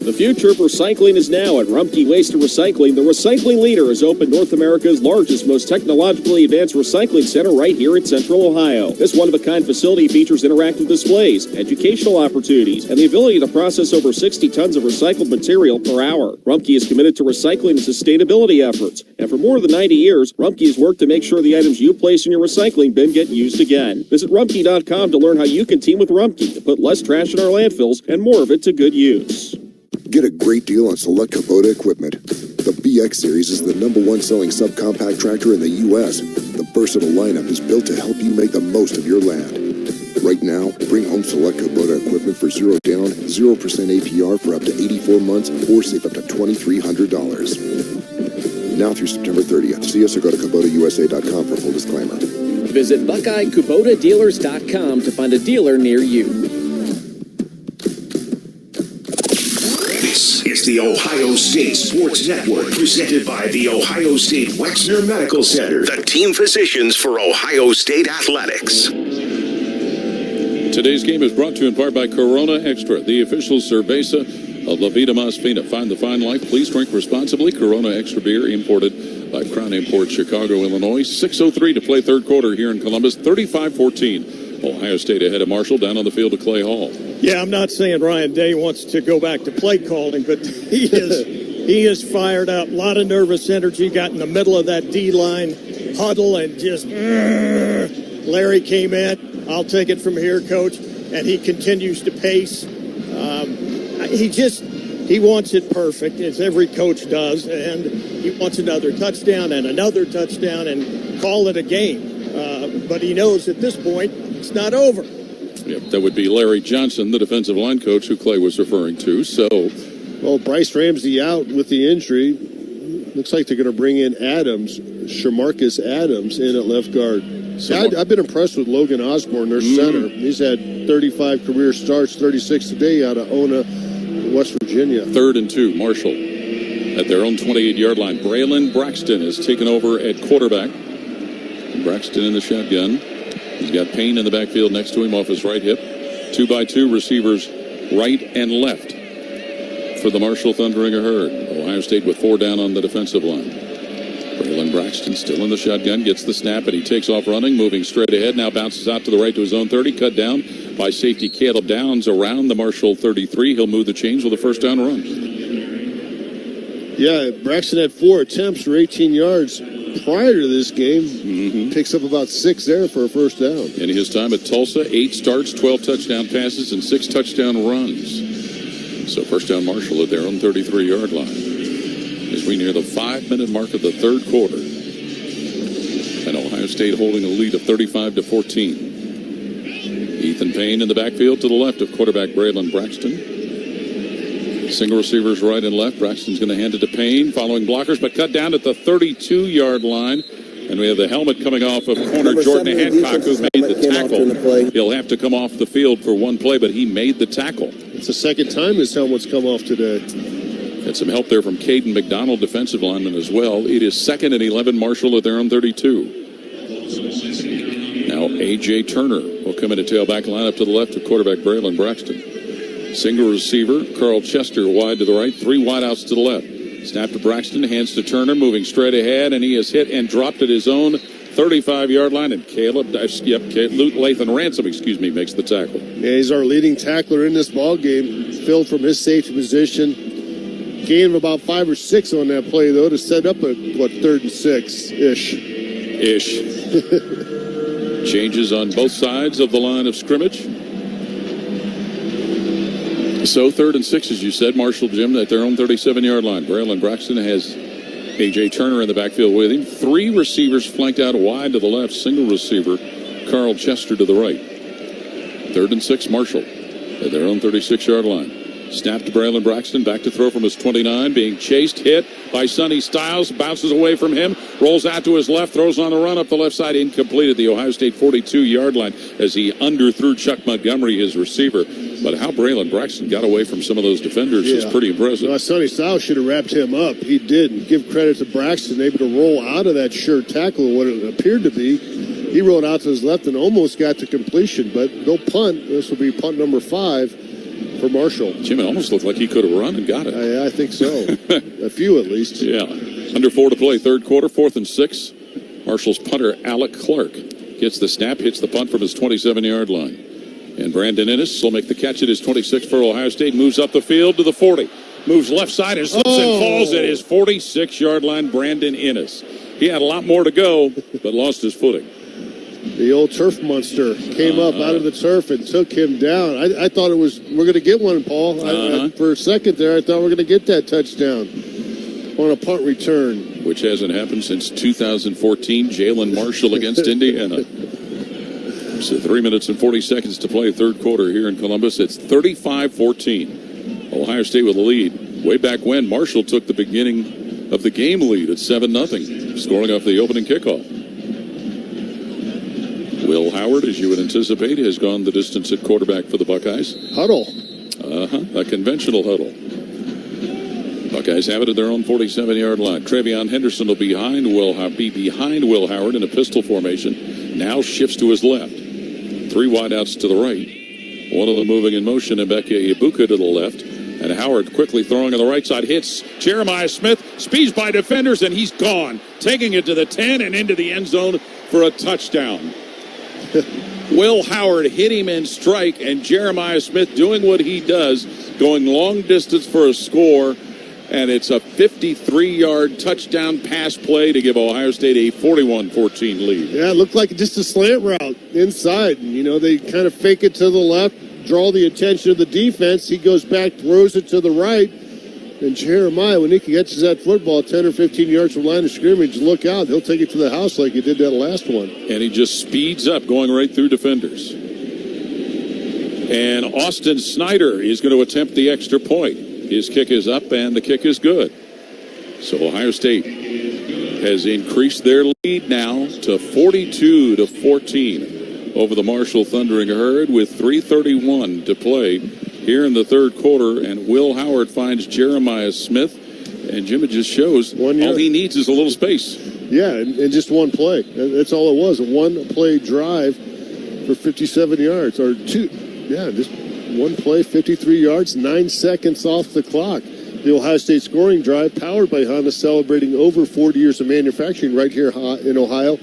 The future of recycling is now at Rumpke Waste and Recycling. The recycling leader has opened North America's largest, most technologically advanced recycling center right here in Central Ohio. This one-of-a-kind facility features interactive displays, educational opportunities, and the ability to process over 60 tons of recycled material per hour. Rumpke is committed to recycling and sustainability efforts. And for more than 90 years, Rumpke has worked to make sure the items you place in your recycling bin get used again. Visit Rumpke.com to learn how you can team with Rumpke to put less trash in our landfills and more of it to good use. Get a great deal on select Kubota equipment. The BX Series is the #1 selling subcompact tractor in the U.S. The versatile lineup is built to help you make the most of your land. Right now, bring home select Kubota equipment for 0 down, 0% APR for up to 84 months, or save up to $2,300. Now through September 30th. See us or go to KubotaUSA.com for full disclaimer. Visit BuckeyeKubotaDealers.com to find a dealer near you. This is the Ohio State Sports Network, presented by the Ohio State Wexner Medical Center, the team physicians for Ohio State athletics. Today's game is brought to you in part by Corona Extra, the official cerveza of La Vida Más Fina. Find the fine life. Please drink responsibly. Corona Extra beer imported by Crown Imports, Chicago, Illinois. 6:03 to play third quarter here in Columbus. 35-14. Ohio State ahead of Marshall. Down on the field to Clay Hall. Yeah, I'm not saying Ryan Day wants to go back to play calling, but he is fired up. A lot of nervous energy. Got in the middle of that D-line huddle and just Larry came in. I'll take it from here, Coach. And he continues to pace. He wants it perfect, as every coach does, and he wants another touchdown and call it a game. But he knows at this point it's not over. Yep, that would be Larry Johnson, the defensive line coach who Clay was referring to. So, well, Bryce Ramsey out with the injury. Looks like they're going to bring in Shamarcus Adams in at left guard. I've been impressed with Logan Osborne, their center. He's had 35 career starts, 36 today out of Ona, West Virginia. 3rd and 2, Marshall at their own 28-yard line. Braylon Braxton has taken over at quarterback. Braxton in the shotgun. He's got Payne in the backfield next to him off his right hip. 2x2 receivers right and left for the Marshall Thundering Herd. Ohio State with 4 down on the defensive line. Braylon Braxton still in the shotgun, gets the snap, and he takes off running, moving straight ahead. Now bounces out to the right to his own 30, cut down by safety Caleb Downs around the Marshall 33. He'll move the chains with a first down run. Yeah, Braxton had 4 attempts for 18 yards prior to this game. Picks up about 6 there for a first down. In his time at Tulsa, 8 starts, 12 touchdown passes, and 6 touchdown runs. So first down Marshall at their own 33-yard line. As we near the 5-minute mark of the third quarter. And Ohio State holding a lead of 35-14. Ethan Payne in the backfield to the left of quarterback Braylon Braxton. Single receivers right and left. Braxton's going to hand it to Payne, following blockers, but cut down at the 32-yard line. And we have the helmet coming off of corner Jordan Hancock, who made the tackle. He'll have to come off the field for one play, but he made the tackle. It's the second time his helmet's come off today. Got some help there from Caden McDonald, defensive lineman as well. It is 2nd and 11, Marshall at their own 32. Now A.J. Turner will come in a tailback lineup to the left of quarterback Braylon Braxton. Single receiver, Carl Chester wide to the right, 3 wideouts to the left. Snap to Braxton, hands to Turner, moving straight ahead, and he is hit and dropped at his own 35-yard line, and Lathan Ransom, makes the tackle. Yeah, he's our leading tackler in this ball game, filled from his safety position. Gain of about 5 or 6 on that play, though, to set up a, 3rd and 6-ish. Changes on both sides of the line of scrimmage. So 3rd and 6, as you said, Marshall, Jim, at their own 37-yard line. Braylon Braxton has A.J. Turner in the backfield with him. 3 receivers flanked out wide to the left. Single receiver, Carl Chester to the right. 3rd and 6, Marshall at their own 36-yard line. Snap to Braylon Braxton, back to throw from his 29, being chased, hit by Sonny Styles, bounces away from him, rolls out to his left, throws on the run up the left side, incomplete at the Ohio State 42-yard line as he underthrew Chuck Montgomery, his receiver. But how Braylon Braxton got away from some of those defenders is pretty impressive. Well, Sonny Styles should have wrapped him up. He did. Give credit to Braxton, able to roll out of that sure tackle, what it appeared to be. He rolled out to his left and almost got to completion, but no punt. This will be punt number 5. For Marshall. Jim, it almost looked like he could have run and got it. I think so. A few at least. Yeah. Under 4 to play, third quarter, 4th and 6. Marshall's punter, Alec Clark, gets the snap, hits the punt from his 27-yard line. And Brandon Innes will make the catch at his 26 for Ohio State, moves up the field to the 40. Moves left side and slips and falls at his 46-yard line, Brandon Innes. He had a lot more to go, but lost his footing. The old turf monster came up out of the turf and took him down. I thought we're going to get one, Paul. For a second there, I thought we were going to get that touchdown on a punt return. Which hasn't happened since 2014, Jalen Marshall against Indiana. So 3 minutes and 40 seconds to play third quarter here in Columbus. It's 35-14. Ohio State with a lead. Way back when, Marshall took the beginning of the game lead at 7-0, scoring off the opening kickoff. Will Howard, as you would anticipate, has gone the distance at quarterback for the Buckeyes. Huddle. A conventional huddle. Buckeyes have it at their own 47-yard line. Travion Henderson will be behind Will Howard in a pistol formation. Now shifts to his left. 3 wideouts to the right. One of them moving in motion, Emeka Ibuka to the left. And Howard quickly throwing on the right side, hits Jeremiah Smith, speeds by defenders, and he's gone. Taking it to the 10 and into the end zone for a touchdown. Will Howard hit him and strike, and Jeremiah Smith doing what he does, going long distance for a score. And it's a 53-yard touchdown pass play to give Ohio State a 41-14 lead. Yeah, it looked like just a slant route inside. And, they kind of fake it to the left, draw the attention of the defense. He goes back, throws it to the right. And Jeremiah, when he catches that football 10 or 15 yards from line of scrimmage, look out. He'll take it to the house like he did that last one. And he just speeds up, going right through defenders. And Austin Snyder is going to attempt the extra point. His kick is up, and the kick is good. So Ohio State has increased their lead now to 42-14 over the Marshall Thundering Herd with 3:31 to play here in the third quarter. And Will Howard finds Jeremiah Smith, and Jim, it just shows all he needs is a little space. Yeah, and just one play. That's all it was, a one-play drive for 57 yards, or two. Yeah, just one play, 53 yards, 9 seconds off the clock. The Ohio State scoring drive, powered by Honda, celebrating over 40 years of manufacturing right here in Ohio.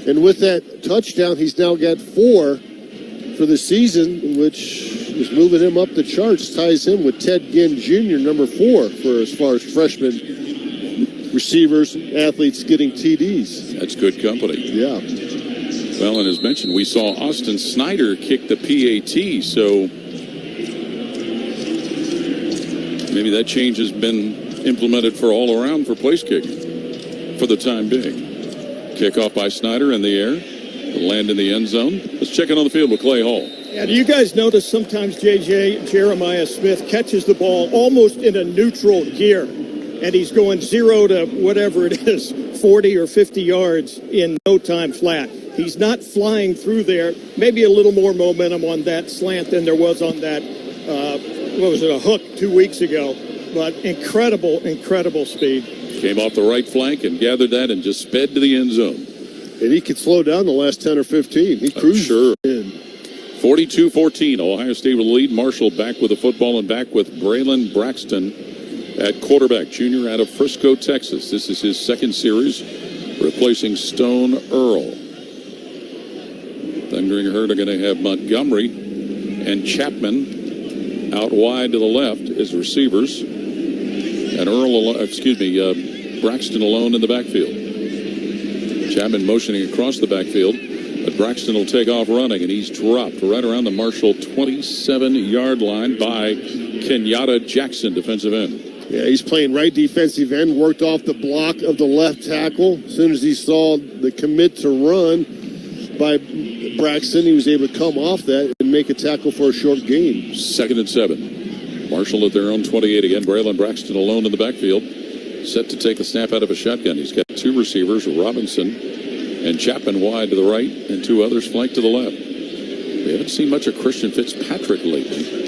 And with that touchdown, he's now got 4 for the season, which is moving him up the charts, ties him with Ted Ginn Jr., number 4, for as far as freshman receivers, athletes getting TDs. That's good company. Yeah. Well, and as mentioned, we saw Austin Snyder kick the PAT, so maybe that change has been implemented for all around for place kicking for the time being. Kickoff by Snyder in the air. Land in the end zone. Let's check in on the field with Clay Hall. Yeah, do you guys notice sometimes Jeremiah Smith catches the ball almost in a neutral gear, and he's going 0 to whatever it is, 40 or 50 yards in no time flat. He's not flying through there. Maybe a little more momentum on that slant than there was on that, a hook 2 weeks ago. But incredible speed. Came off the right flank and gathered that and just sped to the end zone. And he could slow down the last 10 or 15. He cruised in. 42-14. Ohio State will lead. Marshall back with the football and back with Braylon Braxton at quarterback. Junior out of Frisco, Texas. This is his second series, replacing Stone Earl. Thundering Herd are going to have Montgomery and Chapman out wide to the left as receivers, and Braxton alone in the backfield. Chapman motioning across the backfield, but Braxton will take off running, and he's dropped right around the Marshall 27-yard line by Kenyatta Jackson, defensive end. Yeah, he's playing right defensive end, worked off the block of the left tackle. As soon as he saw the commit to run by Braxton, he was able to come off that and make a tackle for a short gain. 2nd and 7. Marshall at their own 28 again. Braylon Braxton alone in the backfield, set to take a snap out of a shotgun. He's got 2 receivers, Robinson and Chapman wide to the right, and 2 others flanked to the left. We haven't seen much of Christian Fitzpatrick lately.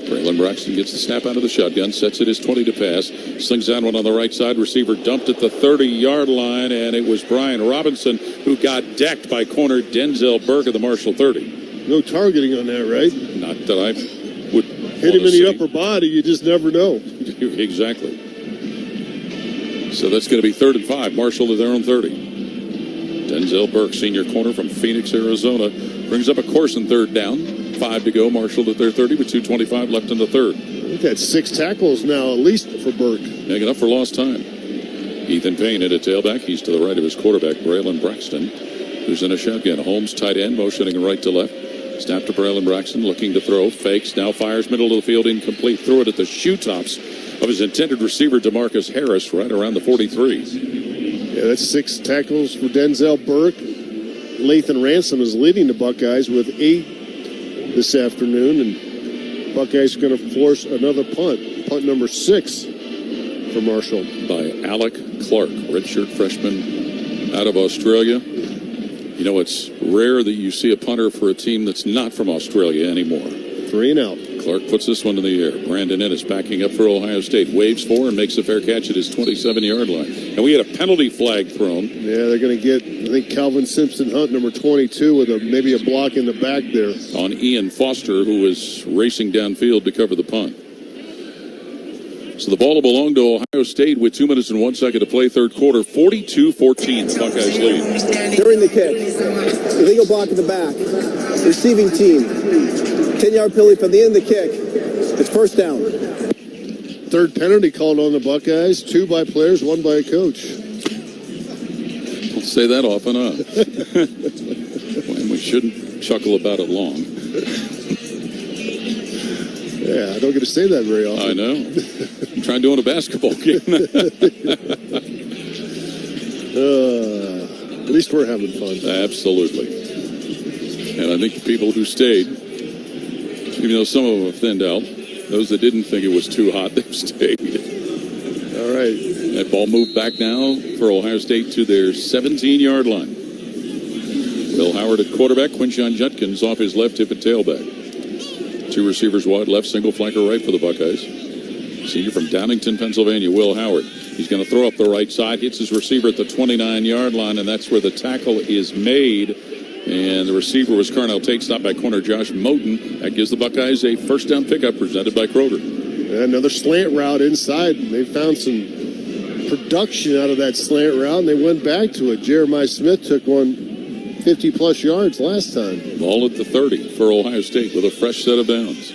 Braylon Braxton gets the snap out of the shotgun, sets it his 20 to pass, slings down one on the right side, receiver dumped at the 30-yard line, and it was Brian Robinson who got decked by corner Denzel Burke at the Marshall 30. No targeting on that, right? Not that I would hit him in the upper body, you just never know. Exactly. So that's going to be 3rd and 5. Marshall at their own 30. Denzel Burke, senior corner from Phoenix, Arizona, brings up a course in 3rd down. 5 to go. Marshall at their 30 with 2:25 left in the 3rd. I think that's 6 tackles now, at least for Burke. Making up for lost time. Ethan Payne at a tailback. He's to the right of his quarterback, Braylon Braxton, who's in a shotgun. Holmes, tight end, motioning right to left. Snap to Braylon Braxton, looking to throw. Fakes, now fires middle of the field, incomplete. Threw it at the shoe tops of his intended receiver, DeMarcus Harris, right around the 43. Yeah, that's 6 tackles for Denzel Burke. Lathan Ransom is leading the Buckeyes with 8 this afternoon, and Buckeyes are going to force another punt number 6 for Marshall. By Alec Clark, redshirt freshman out of Australia. You know, it's rare that you see a punter for a team that's not from Australia anymore. 3 and out. Clark puts this one in the air. Brandon Ennis backing up for Ohio State. Waves for and makes a fair catch at his 27-yard line. And we had a penalty flag thrown. Yeah, they're going to get, I think, Calvin Simpson-Hunt, number 22, with maybe a block in the back there. On Ian Foster, who was racing downfield to cover the punt. So the ball will belong to Ohio State with 2 minutes and 1 second to play, third quarter. 42-14, the Buckeyes lead. During the kick, illegal block in the back. Receiving team, 10-yard penalty from the end of the kick. It's first down. Third penalty called on the Buckeyes. 2 by players, 1 by a coach. Don't say that often, huh? When we shouldn't chuckle about it long. Yeah, I don't get to say that very often. I know. I'm trying to do it in a basketball game. At least we're having fun. Absolutely. And I think the people who stayed, even though some of them have thinned out, those that didn't think it was too hot, they've stayed. All right. That ball moved back now for Ohio State to their 17-yard line. Will Howard at quarterback, Quinshon Judkins off his left hip at tailback. 2 receivers wide left, single flanker right for the Buckeyes. Senior from Downingtown, Pennsylvania, Will Howard. He's going to throw up the right side, hits his receiver at the 29-yard line, and that's where the tackle is made. And the receiver was Carnell Tate, stopped by corner Josh Moten. That gives the Buckeyes a first down pickup presented by Kroger. Another slant route inside. They found some production out of that slant route, and they went back to it. Jeremiah Smith took one 50-plus yards last time. Ball at the 30 for Ohio State with a fresh set of downs.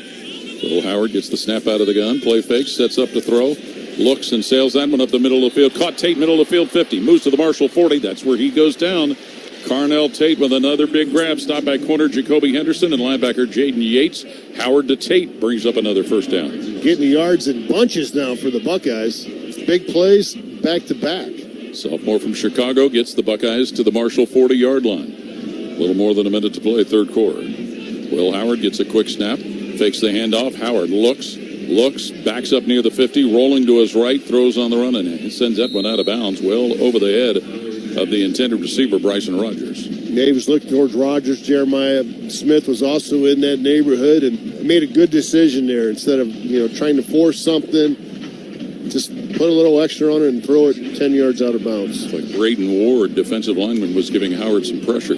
Will Howard gets the snap out of the gun, play fake, sets up to throw, looks and sails that one up the middle of the field. Caught Tate, middle of the field, 50. Moves to the Marshall 40. That's where he goes down. Carnell Tate with another big grab, stopped by corner Jacoby Henderson and linebacker Jaden Yates. Howard to Tate brings up another first down. Getting the yards in bunches now for the Buckeyes. Big plays, back to back. Sophomore from Chicago gets the Buckeyes to the Marshall 40-yard line. A little more than a minute to play, third quarter. Will Howard gets a quick snap, fakes the handoff. Howard looks, backs up near the 50, rolling to his right, throws on the run, and sends that one out of bounds well over the head of the intended receiver, Bryson Rogers. Yeah, he was looking towards Rogers. Jeremiah Smith was also in that neighborhood and made a good decision there. Instead of, trying to force something, just put a little extra on it and throw it 10 yards out of bounds. It's like Braden Ward, defensive lineman, was giving Howard some pressure.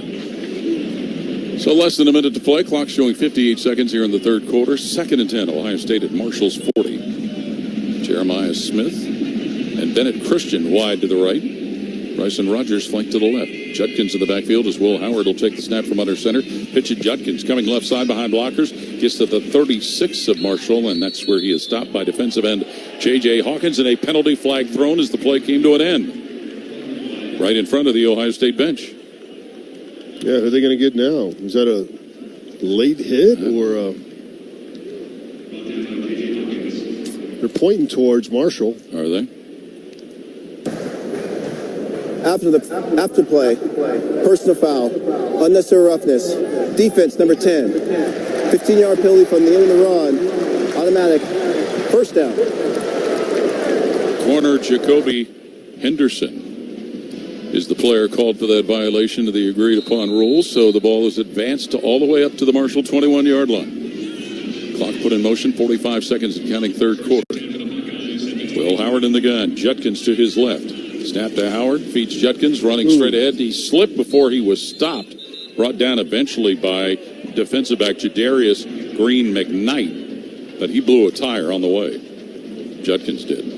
So less than a minute to play. Clock showing 58 seconds here in the third quarter. 2nd and 10, Ohio State at Marshall's 40. Jeremiah Smith and Bennett Christian wide to the right. Bryson Rogers flanked to the left. Judkins in the backfield as Will Howard will take the snap from under center. Pitch at Judkins, coming left side behind blockers. Gets to the 36 of Marshall, and that's where he is stopped by defensive end J.J. Hawkins, and a penalty flag thrown as the play came to an end. Right in front of the Ohio State bench. Yeah, who are they going to get now? Is that a late hit or a... They're pointing towards Marshall. Are they? After play, personal foul, unnecessary roughness, defense number 10, 15-yard penalty from the end of the run, automatic, first down. Corner Jacoby Henderson is the player called for that violation of the agreed-upon rules, so the ball is advanced all the way up to the Marshall 21-yard line. Clock put in motion, 45 seconds and counting, third quarter. Will Howard in the gun, Judkins to his left. Snap to Howard, feeds Judkins, running straight ahead. He slipped before he was stopped. Brought down eventually by defensive back Jadarius Green McKnight. But he blew a tire on the way. Judkins did.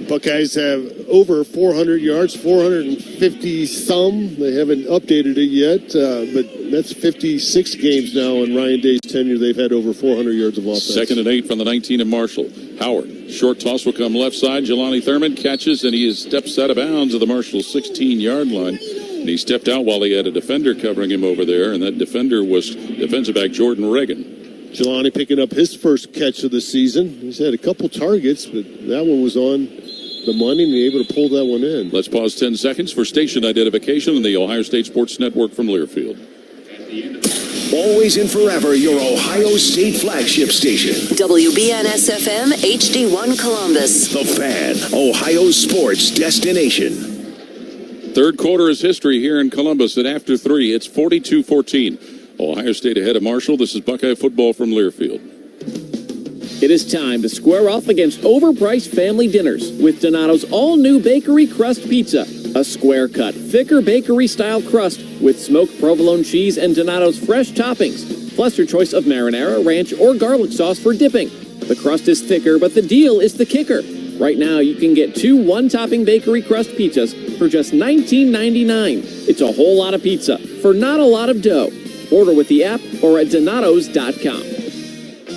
Buckeyes have over 400 yards, 450 some. They haven't updated it yet, but that's 56 games now in Ryan Day's tenure. They've had over 400 yards of offense. 2nd and 8 from the 19 of Marshall. Howard, short toss will come left side. Jelani Thurman catches, and he steps out of bounds at the Marshall 16-yard line. And he stepped out while he had a defender covering him over there, and that defender was defensive back Jordan Reagan. Jelani picking up his first catch of the season. He's had a couple targets, but that one was on the money, and able to pull that one in. Let's pause 10 seconds for station identification on the Ohio State Sports Network from Learfield. Always and forever your Ohio State flagship station. WBNS-FM HD1 Columbus. The Fan, Ohio sports destination. Third quarter is history here in Columbus, and after 3, it's 42-14. Ohio State ahead of Marshall. This is Buckeye football from Learfield. It is time to square off against overpriced family dinners with Donato's all-new bakery crust pizza. A square-cut, thicker bakery-style crust with smoked provolone cheese and Donato's fresh toppings, plus your choice of marinara, ranch, or garlic sauce for dipping. The crust is thicker, but the deal is the kicker. Right now, you can get 2 one-topping bakery crust pizzas for just $19.99. It's a whole lot of pizza for not a lot of dough. Order with the app or at donatos.com.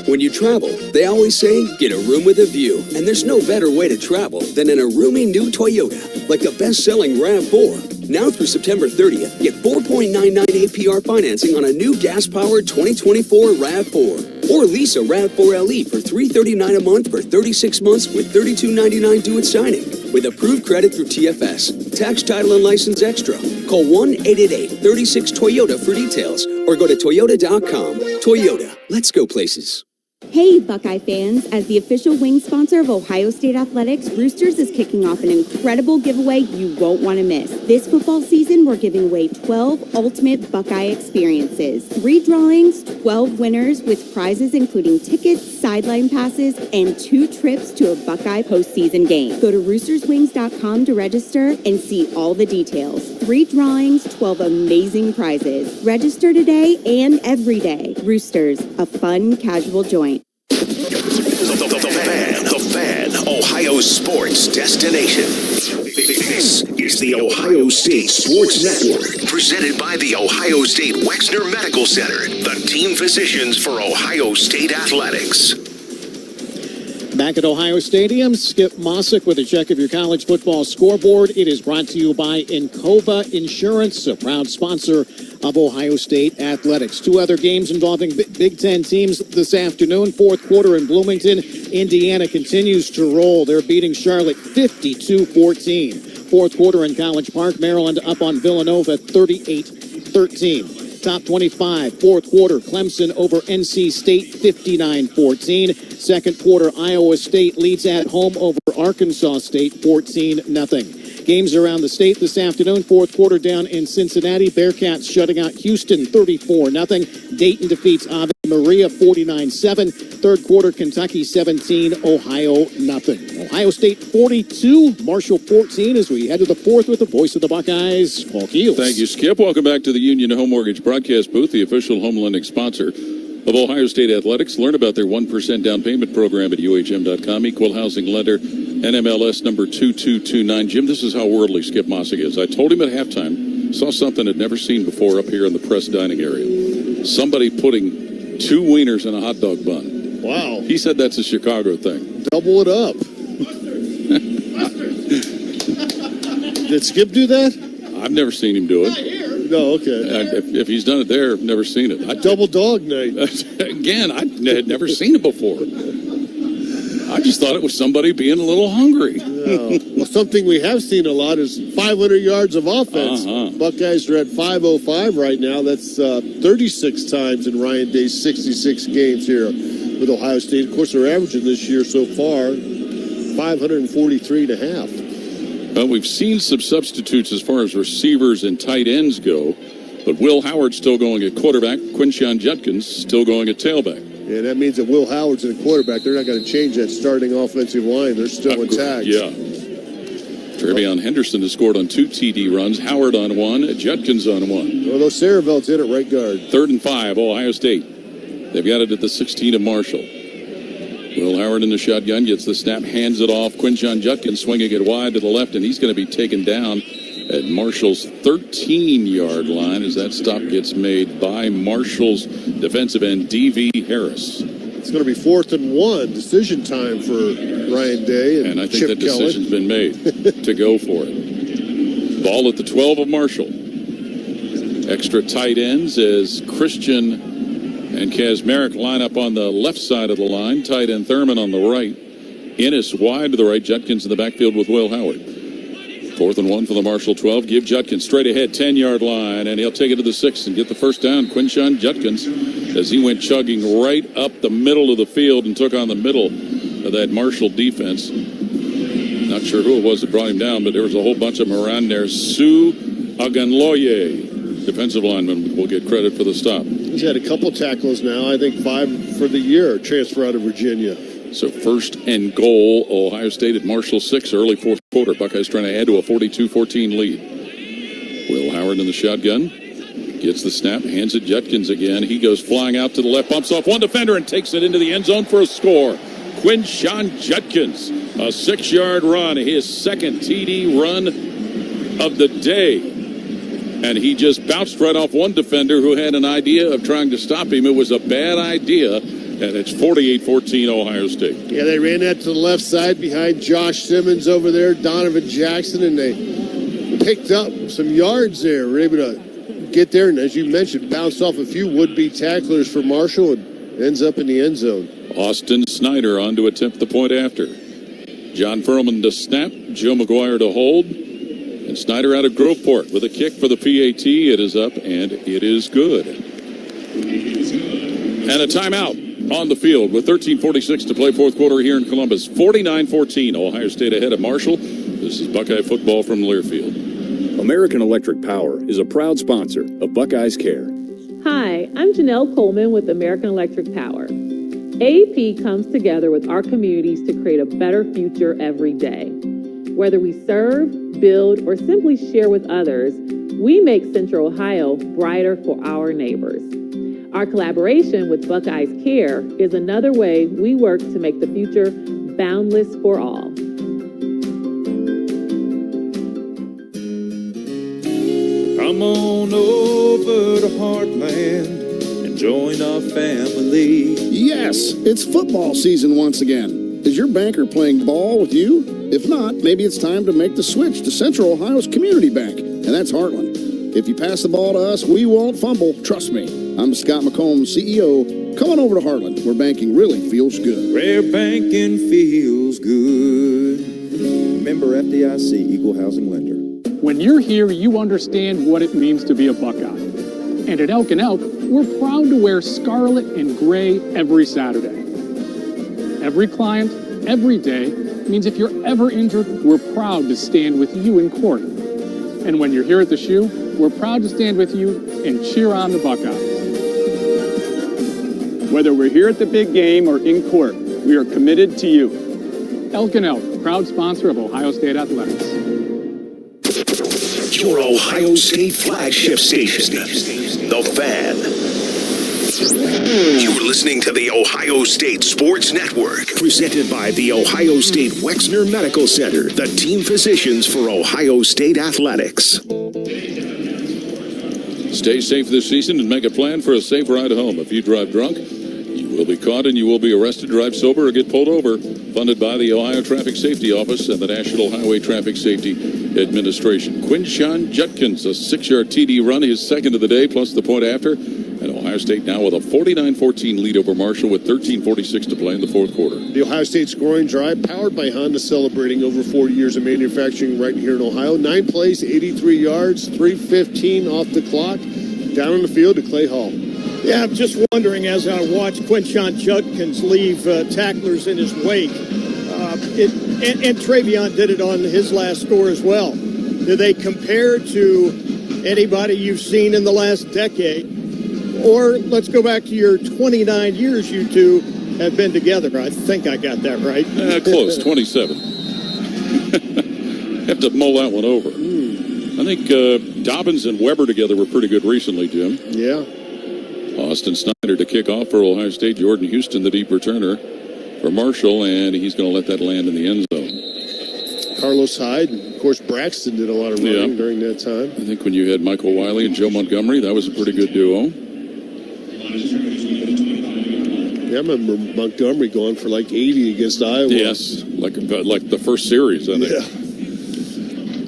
When you travel, they always say, get a room with a view. And there's no better way to travel than in a roomy new Toyota, like the best-selling RAV4. Now through September 30th, get 4.99 APR financing on a new gas-powered 2024 RAV4. Or lease a RAV4 LE for $339 a month for 36 months with $32.99 due at signing. With approved credit through TFS. Tax, title, and license extra. Call 1-888-36-TOYOTA for details. Or go to Toyota.com. Toyota. Let's go places. Hey, Buckeye fans. As the official wing sponsor of Ohio State Athletics, Roosters is kicking off an incredible giveaway you won't want to miss. This football season, we're giving away 12 ultimate Buckeye experiences. 3 drawings, 12 winners with prizes including tickets, sideline passes, and 2 trips to a Buckeye postseason game. Go to roosterswings.com to register and see all the details. 3 drawings, 12 amazing prizes. Register today and every day. Roosters, a fun, casual joint. The Fan, Ohio sports destination. This is the Ohio State Sports Network, presented by the Ohio State Wexner Medical Center, the team physicians for Ohio State Athletics. Back at Ohio Stadium, Skip Mossick with a check of your college football scoreboard. It is brought to you by Encova Insurance, a proud sponsor of Ohio State Athletics. 2 other games involving Big Ten teams this afternoon. Fourth quarter in Bloomington. Indiana continues to roll. They're beating Charlotte 52-14. Fourth quarter in College Park. Maryland up on Villanova 38-13. Top 25, fourth quarter, Clemson over NC State 59-14. Second quarter, Iowa State leads at home over Arkansas State 14-0. Games around the state this afternoon. Fourth quarter down in Cincinnati. Bearcats shutting out Houston 34-0. Dayton defeats Ave Maria 49-7. Third quarter, Kentucky 17, Ohio 0. Ohio State 42, Marshall 14 as we head to the fourth with the voice of the Buckeyes, Paul Keels. Thank you, Skip. Welcome back to the Union Home Mortgage broadcast booth, the official home lending sponsor of Ohio State Athletics. Learn about their 1% down payment program at UHM.com. Equal housing lender, NMLS number 2229. Jim, this is how worldly Skip Mossick is. I told him at halftime, saw something I'd never seen before up here in the press dining area. Somebody putting 2 wieners in a hot dog bun. Wow. He said that's a Chicago thing. Double it up. Did Skip do that? I've never seen him do it. No, okay. If he's done it there, I've never seen it. Double dog night. Again, I had never seen it before. I just thought it was somebody being a little hungry. Well, something we have seen a lot is 500 yards of offense. Buckeyes are at 505 right now. That's 36 times in Ryan Day's 66 games here with Ohio State. Of course, they're averaging this year so far 543.5. Well, we've seen some substitutes as far as receivers and tight ends go, but Will Howard's still going at quarterback. Quinshon Judkins still going at tailback. Yeah, that means that Will Howard's in a quarterback. They're not going to change that starting offensive line. They're still intact. Yeah. Trevion Henderson has scored on 2 TD runs. Howard on 1, Judkins on 1. Well, those Saravelt's in at right guard. 3rd and 5, Ohio State. They've got it at the 16 of Marshall. Will Howard in the shotgun, gets the snap, hands it off. Quinshon Judkins swinging it wide to the left, and he's going to be taken down at Marshall's 13-yard line as that stop gets made by Marshall's defensive end, D.V. Harris. It's going to be 4th and 1, decision time for Ryan Day and I think Chip that decision's been made to go for it. Ball at the 12 of Marshall. Extra tight ends as Christian and Kazmarek line up on the left side of the line. Tight end Thurman on the right. Innes wide to the right. Judkins in the backfield with Will Howard. 4th and 1 for the Marshall 12. Give Judkins straight ahead, 10-yard line, and he'll take it to the 6 and get the first down. Quinshon Judkins, as he went chugging right up the middle of the field and took on the middle of that Marshall defense. Not sure who it was that brought him down, but there was a whole bunch of them around there. Sue Aganloye, defensive lineman, will get credit for the stop. He's had a couple tackles now. I think 5 for the year. Transfer out of Virginia. So first and goal, Ohio State at Marshall 6, early fourth quarter. Buckeyes trying to add to a 42-14 lead. Will Howard in the shotgun. Gets the snap, hands it Judkins again. He goes flying out to the left, bumps off one defender and takes it into the end zone for a score. Quinshon Judkins, a 6-yard run, his second TD run of the day. And he just bounced right off one defender who had an idea of trying to stop him. It was a bad idea, and it's 48-14 Ohio State. Yeah, they ran that to the left side behind Josh Simmons over there, Donovan Jackson, and they picked up some yards there. Were able to get there, and as you mentioned, bounced off a few would-be tacklers for Marshall and ends up in the end zone. Austin Snyder on to attempt the point after. John Furman to snap, Joe McGuire to hold. And Snyder out of Groveport with a kick for the PAT. It is up, and it is good. And a timeout on the field with 13:46 to play fourth quarter here in Columbus. 49-14, Ohio State ahead of Marshall. This is Buckeye football from Learfield. American Electric Power is a proud sponsor of Buckeyes Care. Hi, I'm Janelle Coleman with American Electric Power. AEP comes together with our communities to create a better future every day. Whether we serve, build, or simply share with others, we make Central Ohio brighter for our neighbors. Our collaboration with Buckeyes Care is another way we work to make the future boundless for all. Come on over to Heartland and join our family. Yes, it's football season once again. Is your banker playing ball with you? If not, maybe it's time to make the switch to Central Ohio's community bank, and that's Heartland. If you pass the ball to us, we won't fumble, trust me. I'm Scott McComb, CEO. Come on over to Heartland, where banking really feels good. Where banking feels good. Member FDIC, Equal Housing Lender. When you're here, you understand what it means to be a Buckeye. And at Elk & Elk, we're proud to wear scarlet and gray every Saturday. Every client, every day, means if you're ever injured, we're proud to stand with you in court. And when you're here at the shoe, we're proud to stand with you and cheer on the Buckeyes. Whether we're here at the big game or in court, we are committed to you. Elk & Elk, proud sponsor of Ohio State Athletics. Your Ohio State flagship station, The Fan. You're listening to the Ohio State Sports Network, presented by the Ohio State Wexner Medical Center, the team physicians for Ohio State Athletics. Stay safe this season and make a plan for a safe ride home. If you drive drunk, you will be caught and you will be arrested. Drive sober or get pulled over. Funded by the Ohio Traffic Safety Office and the National Highway Traffic Safety Administration. Quinshon Judkins, a 6-yard TD run, his second of the day, plus the point after. And Ohio State now with a 49-14 lead over Marshall with 13:46 to play in the fourth quarter. The Ohio State scoring drive powered by Honda, celebrating over 40 years of manufacturing right here in Ohio. 9 plays, 83 yards, 3:15 off the clock. Down on the field to Clay Hall. Yeah, I'm just wondering as I watch Quinshon Judkins leave tacklers in his wake. And Travion did it on his last score as well. Do they compare to anybody you've seen in the last decade? Or let's go back to your 29 years you two have been together. I think I got that right. Close, 27. Have to mull that one over. I think Dobbins and Weber together were pretty good recently, Jim. Yeah. Austin Snyder to kick off for Ohio State. Jordan Houston, the deep returner for Marshall, and he's going to let that land in the end zone. Carlos Hyde, and of course Braxton did a lot of running during that time. I think when you had Michael Wiley and Joe Montgomery, that was a pretty good duo. Yeah, I remember Montgomery going for like 80 against Iowa. Yes, like the first series, I think. Yeah.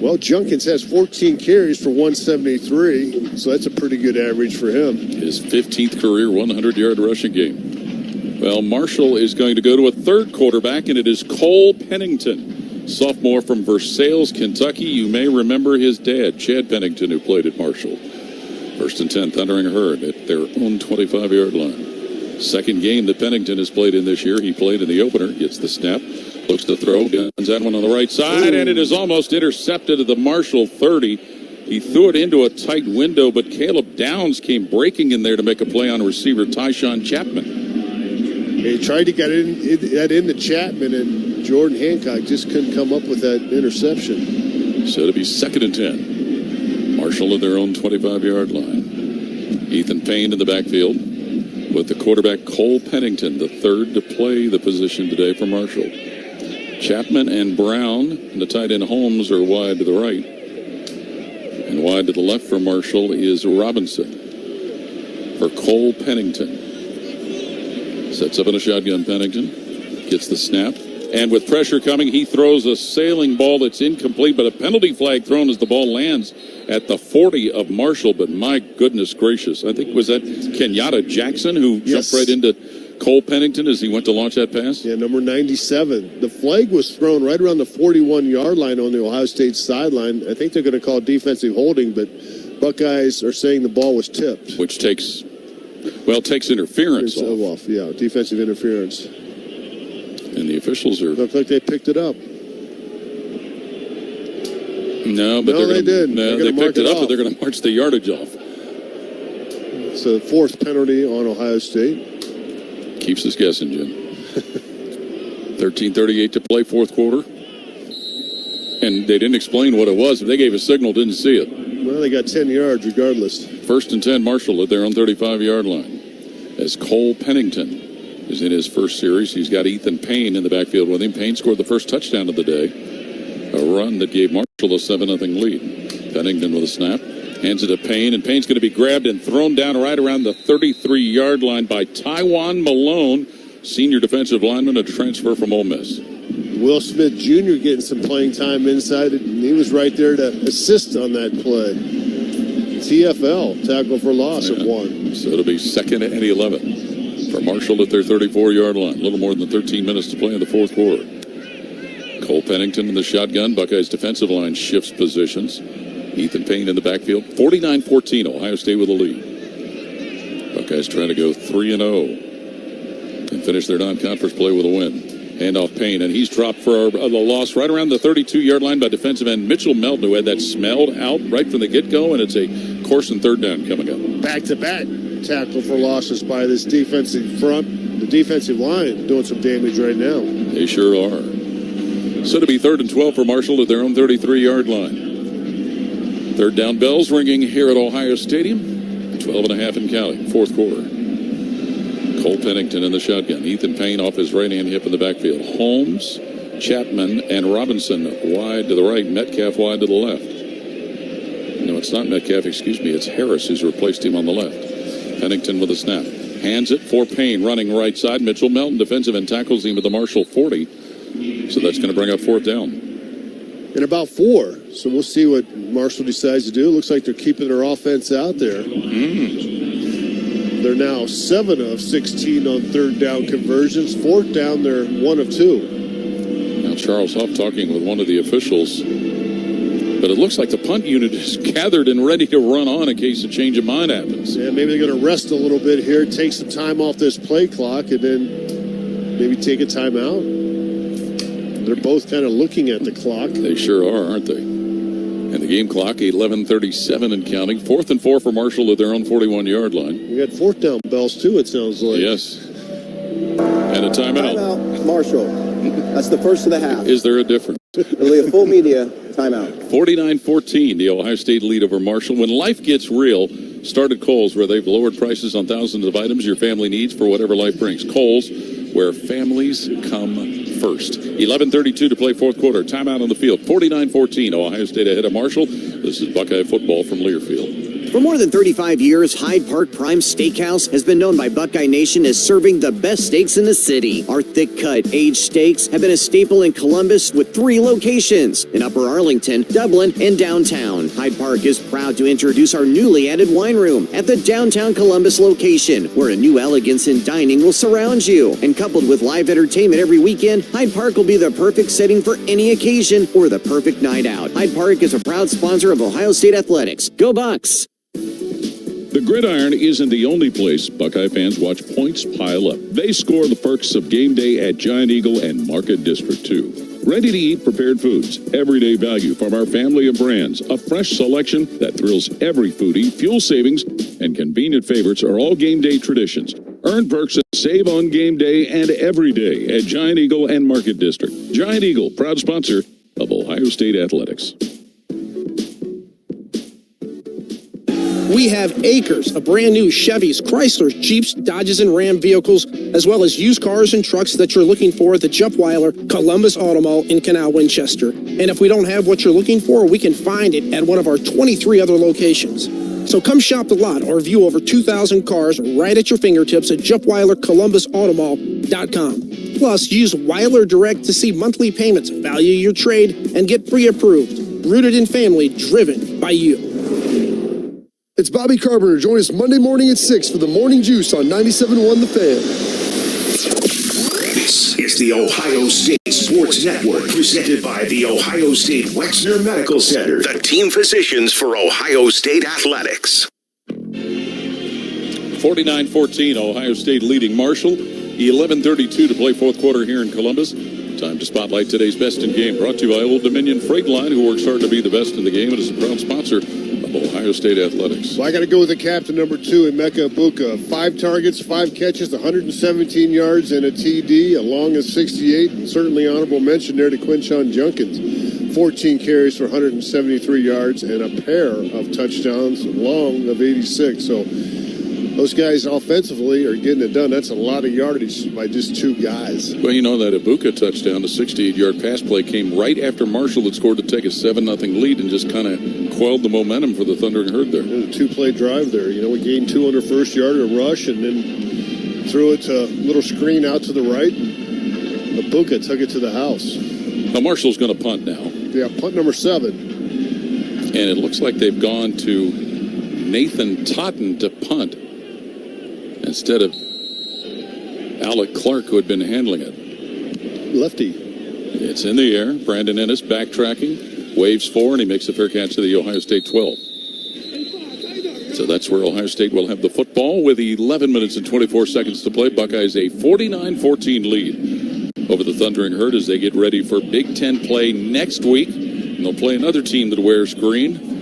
Well, Judkins has 14 carries for 173, so that's a pretty good average for him. His 15th career 100-yard rushing game. Well, Marshall is going to go to a third quarterback, and it is Cole Pennington, sophomore from Versailles, Kentucky. You may remember his dad, Chad Pennington, who played at Marshall. First and 10, Thundering Herd at their own 25-yard line. Second game that Pennington has played in this year. He played in the opener, gets the snap, looks to throw, guns that one on the right side, and it is almost intercepted at the Marshall 30. He threw it into a tight window, but Caleb Downs came breaking in there to make a play on receiver Tyshawn Chapman. They tried to get that into Chapman, and Jordan Hancock just couldn't come up with that interception. So it'll be 2nd and 10. Marshall at their own 25-yard line. Ethan Payne in the backfield with the quarterback Cole Pennington, the third to play the position today for Marshall. Chapman and Brown and the tight end Holmes are wide to the right. And wide to the left for Marshall is Robinson for Cole Pennington. Sets up in a shotgun. Pennington gets the snap. And with pressure coming, he throws a sailing ball that's incomplete, but a penalty flag thrown as the ball lands at the 40 of Marshall. But my goodness gracious, I think was that Kenyatta Jackson who jumped right into Cole Pennington as he went to launch that pass? Yeah, number 97. The flag was thrown right around the 41-yard line on the Ohio State sideline. I think they're going to call defensive holding, but Buckeyes are saying the ball was tipped. Which takes interference off. Yeah, defensive interference. And the officials are... Look like they picked it up. No, but they didn't. No, they picked it up, but they're going to march the yardage off. It's a 4th penalty on Ohio State. Keeps us guessing, Jim. 13:38 to play, 4th quarter. And they didn't explain what it was. If they gave a signal, didn't see it. Well, they got 10 yards regardless. 1st and 10, Marshall at their own 35-yard line. As Cole Pennington is in his first series. He's got Ethan Payne in the backfield with him. Payne scored the first touchdown of the day. A run that gave Marshall a 7-0 lead. Pennington with a snap. Hands it to Payne, and Payne's going to be grabbed and thrown down right around the 33-yard line by Tywan Malone, senior defensive lineman, a transfer from Ole Miss. Will Smith Jr. getting some playing time inside it, and he was right there to assist on that play. TFL, tackle for loss of 1. So it'll be 2nd and 11 for Marshall at their 34-yard line. A little more than 13 minutes to play in the 4th quarter. Cole Pennington in the shotgun. Buckeyes defensive line shifts positions. Ethan Payne in the backfield. 49-14, Ohio State with a lead. Buckeyes trying to go 3-0 and finish their non-conference play with a win. Handoff Payne, and he's dropped for the loss right around the 32-yard line by defensive end Mitchell Melton, who had that smelled out right from the get-go, and it's a course and 3rd down coming up. Back-to-back tackle for losses by this defensive front. The defensive line doing some damage right now. They sure are. So to be 3rd and 12 for Marshall at their own 33-yard line. 3rd down bells ringing here at Ohio Stadium. 12.5 in counting. 4th quarter. Cole Pennington in the shotgun. Ethan Payne off his right-hand hip in the backfield. Holmes, Chapman, and Robinson wide to the right. Metcalf wide to the left. No, it's not Metcalf, excuse me. It's Harris who's replaced him on the left. Pennington with a snap. Hands it for Payne running right side. Mitchell Melton defensive end tackles him at the Marshall 40. So that's going to bring up 4th down. And about 4. So we'll see what Marshall decides to do. Looks like they're keeping their offense out there. They're now 7 of 16 on 3rd down conversions. 4th down, they're 1 of 2. Now Charles Huff talking with one of the officials. But it looks like the punt unit is gathered and ready to run on in case a change of mind happens. Yeah, maybe they're going to rest a little bit here, take some time off this play clock, and then maybe take a timeout. They're both kind of looking at the clock. They sure are, aren't they? And the game clock, 11:37 and counting. 4th and 4 for Marshall at their own 41-yard line. We got 4th down bells, too, it sounds like. Yes. And a timeout. Timeout, Marshall. That's the first of the half. Is there a difference? It'll be a full media timeout. 49-14, the Ohio State lead over Marshall. When life gets real, start at Kohl's, where they've lowered prices on thousands of items your family needs for whatever life brings. Kohl's, where families come first. 11:32 to play 4th quarter. Timeout on the field. 49-14. Ohio State ahead of Marshall. This is Buckeye football from Learfield. For more than 35 years, Hyde Park Prime Steakhouse has been known by Buckeye Nation as serving the best steaks in the city. Our thick-cut, aged steaks have been a staple in Columbus with 3 locations in Upper Arlington, Dublin, and downtown. Hyde Park is proud to introduce our newly added wine room at the downtown Columbus location, where a new elegance in dining will surround you. And coupled with live entertainment every weekend, Hyde Park will be the perfect setting for any occasion or the perfect night out. Hyde Park is a proud sponsor of Ohio State Athletics. Go Bucks! The Gridiron isn't the only place Buckeye fans watch points pile up. They score the perks of game day at Giant Eagle and Market District 2. Ready-to-eat prepared foods, everyday value from our family of brands, a fresh selection that thrills every foodie, fuel savings, and convenient favorites are all game day traditions. Earn Earn perks and save on game day and every day at Giant Eagle and Market District. Giant Eagle, proud sponsor of Ohio State Athletics. We have acres of brand new Chevys, Chryslers, Jeeps, Dodges, and Ram vehicles, as well as used cars and trucks that you're looking for at the Jupweiler Columbus Auto Mall in Canal Winchester. And if we don't have what you're looking for, we can find it at one of our 23 other locations. So come shop the lot or view over 2,000 cars right at your fingertips at JupweilerColumbusAutomall.com. Plus, use Weiler Direct to see monthly payments, value your trade, and get pre-approved. Rooted in family, driven by you. It's Bobby Carpenter. Join us Monday morning at 6 for the Morning Juice on 97.1 The Fan. This is the Ohio State Sports Network, presented by the Ohio State Wexner Medical Center, the team physicians for Ohio State Athletics. 49-14, Ohio State leading Marshall. 11:32 to play fourth quarter here in Columbus. Time to spotlight today's best in game, brought to you by Old Dominion Freight Line, who works hard to be the best in the game and is a proud sponsor of Ohio State Athletics. Well, I got to go with the captain, number 2, Emeka Ibuka. 5 targets, 5 catches, 117 yards, and a TD, a long of 68, and certainly honorable mention there to Quinshon Judkins. 14 carries for 173 yards and a pair of touchdowns, long of 86. So those guys offensively are getting it done. That's a lot of yardage by just 2 guys. Well, you know that Ibuka touchdown, the 68-yard pass play, came right after Marshall had scored to take a 7-0 lead and just kind of quelled the momentum for the Thundering Herd there. It was a 2-play drive there. You know, we gained 2 on our first yard, a rush, and then threw it to a little screen out to the right. And Ibuka took it to the house. Now, Marshall's going to punt now. Yeah, punt number 7. And it looks like they've gone to Nathan Totten to punt instead of Alec Clark, who had been handling it. Lefty. It's in the air. Brandon Ennis backtracking, waves 4, and he makes a fair catch to the Ohio State 12. So that's where Ohio State will have the football with 11 minutes and 24 seconds to play. Buckeyes a 49-14 lead over the Thundering Herd as they get ready for Big Ten play next week. And they'll play another team that wears green,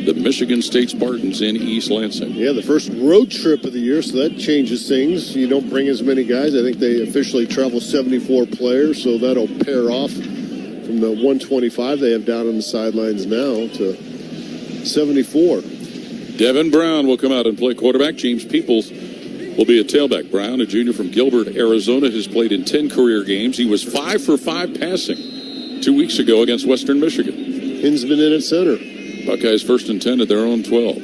the Michigan State Spartans in East Lansing. Yeah, the first road trip of the year, so that changes things. You don't bring as many guys. I think they officially travel 74 players, so that'll pair off from the 125 they have down on the sidelines now to 74. Devin Brown will come out and play quarterback. James Peoples will be a tailback. Brown, a junior from Gilbert, Arizona, has played in 10 career games. He was 5 for 5 passing 2 weeks ago against Western Michigan. Hinsman in at center. Buckeyes 1st and 10 at their own 12.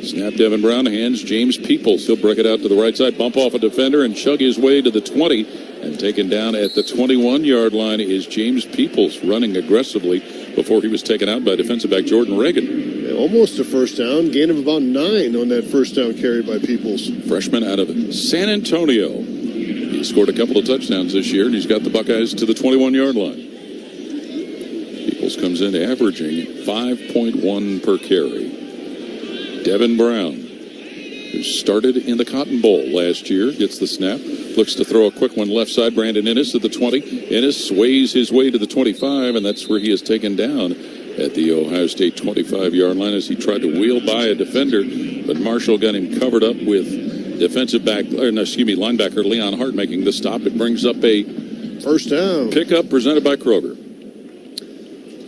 Snap Devin Brown, hands James Peoples. He'll break it out to the right side, bump off a defender, and chug his way to the 20. And taken down at the 21-yard line is James Peoples, running aggressively before he was taken out by defensive back Jordan Reagan. Yeah, almost a first down. Gain of about 9 on that first down carry by Peoples. Freshman out of San Antonio. He scored a couple of touchdowns this year, and he's got the Buckeyes to the 21-yard line. Peoples comes in averaging 5.1 per carry. Devin Brown, who started in the Cotton Bowl last year, gets the snap, looks to throw a quick one left side. Brandon Ennis at the 20. Ennis sways his way to the 25, and that's where he is taken down at the Ohio State 25-yard line as he tried to wheel by a defender, but Marshall got him covered up with linebacker Leon Hart making the stop. It brings up a first down pickup presented by Kroger.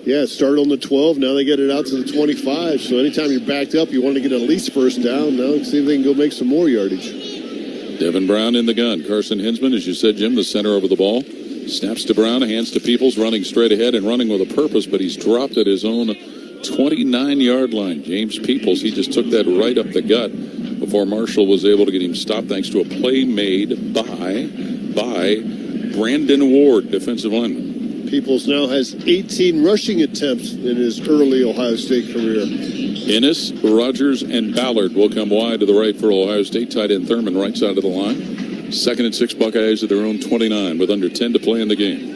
Yeah, it started on the 12. Now they get it out to the 25. So anytime you're backed up, you want to get at least first down. Now see if they can go make some more yardage. Devin Brown in the gun. Carson Hinsman, as you said, Jim, the center over the ball. Snaps to Brown, hands to Peoples, running straight ahead and running with a purpose, but he's dropped at his own 29-yard line. James Peoples, he just took that right up the gut before Marshall was able to get him stopped thanks to a play made by Brandon Ward, defensive lineman. Peoples now has 18 rushing attempts in his early Ohio State career. Ennis, Rogers, and Ballard will come wide to the right for Ohio State. Tight end Thurman, right side of the line. 2nd and 6 Buckeyes at their own 29 with under 10 to play in the game.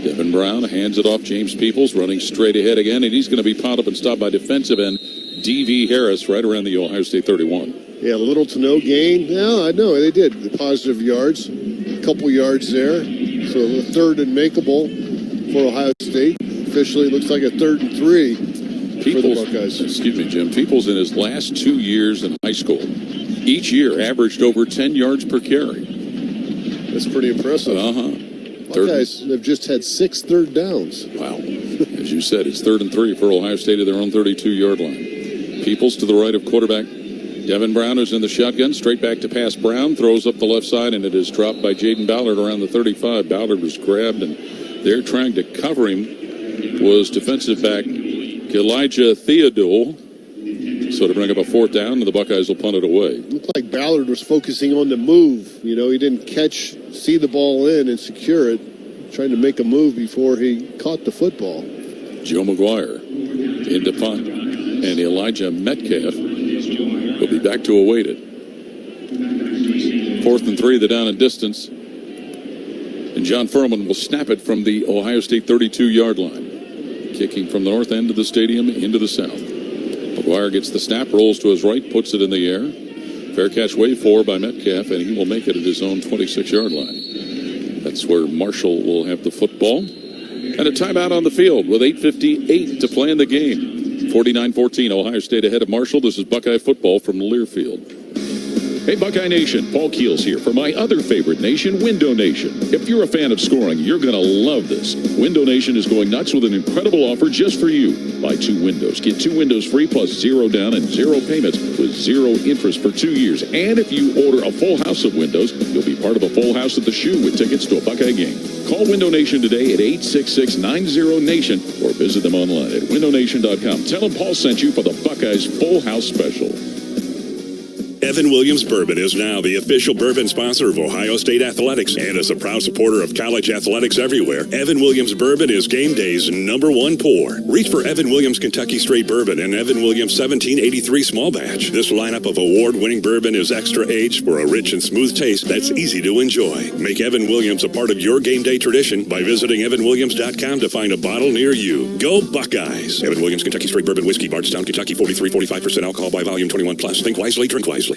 Devin Brown hands it off. James Peoples running straight ahead again, and he's going to be pounded up and stopped by defensive end D.V. Harris right around the Ohio State 31. Yeah, little to no gain. No, I know they did. The positive yards, a couple yards there. So a 3rd and makeable for Ohio State. Officially looks like a 3rd and 3 for the Buckeyes. Excuse me, Jim. Peoples in his last 2 years in high school, each year averaged over 10 yards per carry. That's pretty impressive. Buckeyes have just had 6 third downs. Wow. As you said, it's 3rd and 3 for Ohio State at their own 32-yard line. Peoples to the right of quarterback Devin Brown, who's in the shotgun. Straight back to pass. Brown throws up the left side, and it is dropped by Jaden Ballard around the 35. Ballard was grabbed, and they're trying to cover him. Was defensive back Elijah Theodule. So to bring up a 4th down, and the Buckeyes will punt it away. Looked like Ballard was focusing on the move. You know, he didn't see the ball in and secure it. Trying to make a move before he caught the football. Joe McGuire into punt, and Elijah Metcalf will be back to await it. 4th and 3, the down and distance. And John Furman will snap it from the Ohio State 32-yard line. Kicking from the north end of the stadium into the south. McGuire gets the snap, rolls to his right, puts it in the air. Fair catch, wave 4 by Metcalf, and he will make it at his own 26-yard line. That's where Marshall will have the football. And a timeout on the field with 8:58 to play in the game. 49-14, Ohio State ahead of Marshall. This is Buckeye football from Learfield. Hey, Buckeye Nation, Paul Keels here for my other favorite nation, Window Nation. If you're a fan of scoring, you're going to love this. Window Nation is going nuts with an incredible offer just for you. Buy 2 windows, get 2 windows free plus 0 down and 0 payments with 0 interest for 2 years. And if you order a full house of windows, you'll be part of a full house at the Shoe with tickets to a Buckeye game. Call Window Nation today at 866-90-NATION or visit them online at windownation.com. Tell them Paul sent you for the Buckeyes Full House Special. Evan Williams Bourbon is now the official bourbon sponsor of Ohio State Athletics and is a proud supporter of college athletics everywhere. Evan Williams Bourbon is game day's #1 pour. Reach for Evan Williams Kentucky Straight Bourbon and Evan Williams 1783 Small Batch. This lineup of award-winning bourbon is extra aged for a rich and smooth taste that's easy to enjoy. Make Evan Williams a part of your game day tradition by visiting evanwilliams.com to find a bottle near you. Go Buckeyes! Evan Williams Kentucky Straight Bourbon Whiskey, Bardstown, Kentucky, 43.45% alcohol by volume, 21 plus. Think wisely, drink wisely.